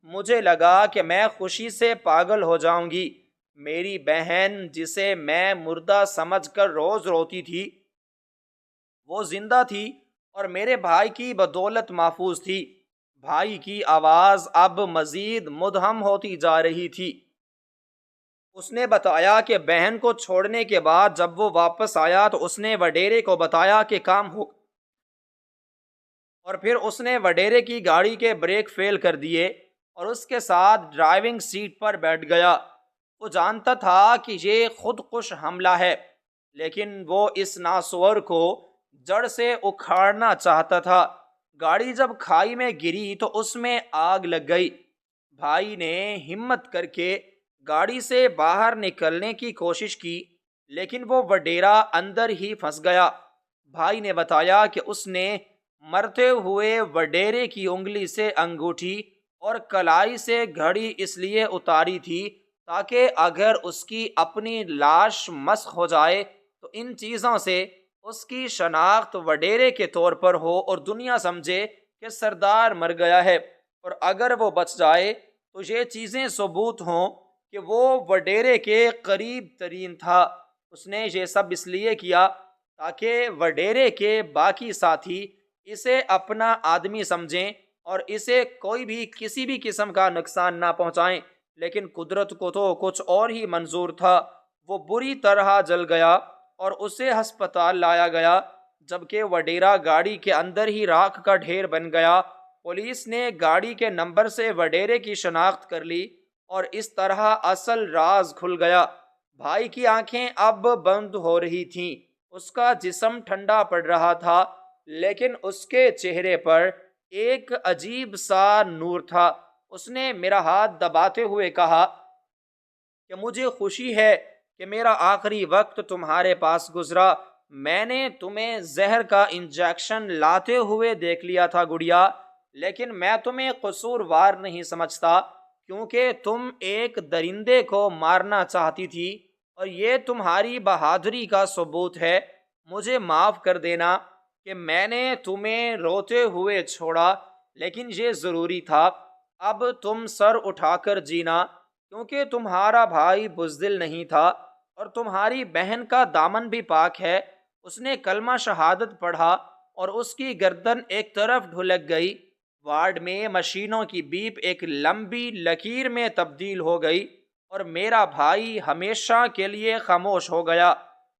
مجھے لگا کہ میں خوشی سے پاگل ہو جاؤں گی۔ میری بہن جسے میں مردہ سمجھ کر روز روتی تھی وہ زندہ تھی اور میرے بھائی کی بدولت محفوظ تھی۔ بھائی کی آواز اب مزید مدہم ہوتی جا رہی تھی۔ اس نے بتایا کہ بہن کو چھوڑنے کے بعد جب وہ واپس آیا تو اس نے وڈیرے کو بتایا کہ کام ہو، اور پھر اس نے وڈیرے کی گاڑی کے بریک فیل کر دیے اور اس کے ساتھ ڈرائیونگ سیٹ پر بیٹھ گیا۔ وہ جانتا تھا کہ یہ خودکش حملہ ہے، لیکن وہ اس ناسور کو جڑ سے اکھاڑنا چاہتا تھا۔ گاڑی جب کھائی میں گری تو اس میں آگ لگ گئی۔ بھائی نے ہمت کر کے گاڑی سے باہر نکلنے کی کوشش کی، لیکن وہ وڈیرا اندر ہی پھنس گیا۔ بھائی نے بتایا کہ اس نے مرتے ہوئے وڈیرے کی انگلی سے انگوٹھی اور کلائی سے گھڑی اس لیے اتاری تھی تاکہ اگر اس کی اپنی لاش مسخ ہو جائے تو ان چیزوں سے اس کی شناخت وڈیرے کے طور پر ہو اور دنیا سمجھے کہ سردار مر گیا ہے، اور اگر وہ بچ جائے تو یہ چیزیں ثبوت ہوں کہ وہ وڈیرے کے قریب ترین تھا۔ اس نے یہ سب اس لیے کیا تاکہ وڈیرے کے باقی ساتھی اسے اپنا آدمی سمجھیں اور اسے کوئی بھی کسی بھی قسم کا نقصان نہ پہنچائیں، لیکن قدرت کو تو کچھ اور ہی منظور تھا۔ وہ بری طرح جل گیا اور اسے ہسپتال لایا گیا، جبکہ وڈیرا گاڑی کے اندر ہی راکھ کا ڈھیر بن گیا۔ پولیس نے گاڑی کے نمبر سے وڈیرے کی شناخت کر لی اور اس طرح اصل راز کھل گیا۔ بھائی کی آنکھیں اب بند ہو رہی تھیں، اس کا جسم ٹھنڈا پڑ رہا تھا، لیکن اس کے چہرے پر ایک عجیب سا نور تھا۔ اس نے میرا ہاتھ دباتے ہوئے کہا کہ مجھے خوشی ہے کہ میرا آخری وقت تمہارے پاس گزرا۔ میں نے تمہیں زہر کا انجیکشن لاتے ہوئے دیکھ لیا تھا گڑیا، لیکن میں تمہیں قصوروار نہیں سمجھتا کیونکہ تم ایک درندے کو مارنا چاہتی تھی اور یہ تمہاری بہادری کا ثبوت ہے۔ مجھے معاف کر دینا کہ میں نے تمہیں روتے ہوئے چھوڑا، لیکن یہ ضروری تھا۔ اب تم سر اٹھا کر جینا، کیونکہ تمہارا بھائی بزدل نہیں تھا اور تمہاری بہن کا دامن بھی پاک ہے۔ اس نے کلمہ شہادت پڑھا اور اس کی گردن ایک طرف ڈھلک گئی۔ وارڈ میں مشینوں کی بیپ ایک لمبی لکیر میں تبدیل ہو گئی اور میرا بھائی ہمیشہ کے لیے خاموش ہو گیا۔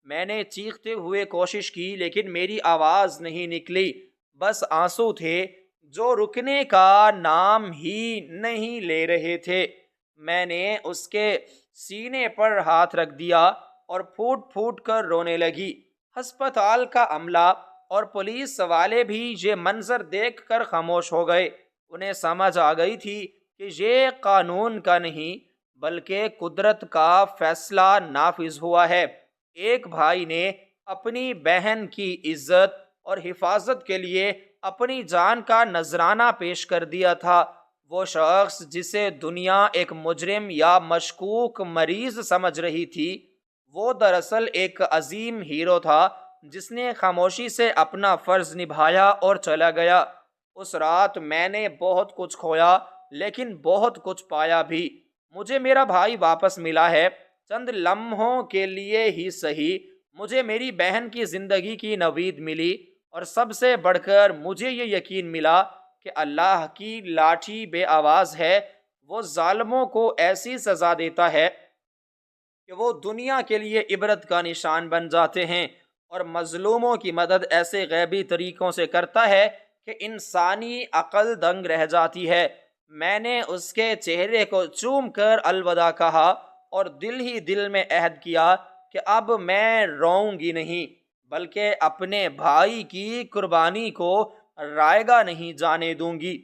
میں نے چیختے ہوئے کوشش کی، لیکن میری آواز نہیں نکلی، بس آنسو تھے جو رکنے کا نام ہی نہیں لے رہے تھے۔ میں نے اس کے سینے پر ہاتھ رکھ دیا اور پھوٹ پھوٹ کر رونے لگی۔ ہسپتال کا عملہ اور پولیس والے بھی یہ منظر دیکھ کر خاموش ہو گئے۔ انہیں سمجھ آ گئی تھی کہ یہ قانون کا نہیں بلکہ قدرت کا فیصلہ نافذ ہوا ہے۔ ایک بھائی نے اپنی بہن کی عزت اور حفاظت کے لیے اپنی جان کا نذرانہ پیش کر دیا تھا۔ وہ شخص جسے دنیا ایک مجرم یا مشکوک مریض سمجھ رہی تھی، وہ دراصل ایک عظیم ہیرو تھا جس نے خاموشی سے اپنا فرض نبھایا اور چلا گیا۔ اس رات میں نے بہت کچھ کھویا لیکن بہت کچھ پایا بھی۔ مجھے میرا بھائی واپس ملا ہے، چند لمحوں کے لیے ہی صحیح۔ مجھے میری بہن کی زندگی کی نوید ملی اور سب سے بڑھ کر مجھے یہ یقین ملا کہ اللہ کی لاٹھی بے آواز ہے، وہ ظالموں کو ایسی سزا دیتا ہے کہ وہ دنیا کے لیے عبرت کا نشان بن جاتے ہیں، اور مظلوموں کی مدد ایسے غیبی طریقوں سے کرتا ہے کہ انسانی عقل دنگ رہ جاتی ہے۔ میں نے اس کے چہرے کو چوم کر الوداع کہا اور دل ہی دل میں عہد کیا کہ اب میں روؤں گی نہیں، بلکہ اپنے بھائی کی قربانی کو رائیگاں نہیں جانے دوں گی۔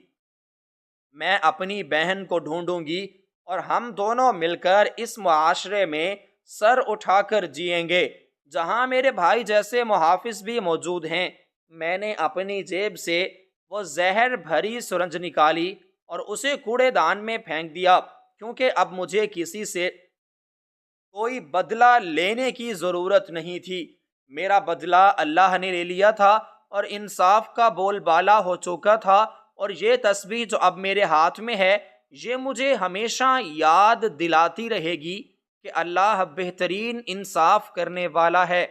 میں اپنی بہن کو ڈھونڈوں گی اور ہم دونوں مل کر اس معاشرے میں سر اٹھا کر جئیں گے جہاں میرے بھائی جیسے محافظ بھی موجود ہیں۔ میں نے اپنی جیب سے وہ زہر بھری سرنج نکالی اور اسے کوڑے دان میں پھینک دیا، کیونکہ اب مجھے کسی سے کوئی بدلہ لینے کی ضرورت نہیں تھی۔ میرا بدلہ اللہ نے لے لیا تھا اور انصاف کا بول بالا ہو چکا تھا، اور یہ تسبیح جو اب میرے ہاتھ میں ہے یہ مجھے ہمیشہ یاد دلاتی رہے گی کہ اللہ بہترین انصاف کرنے والا ہے۔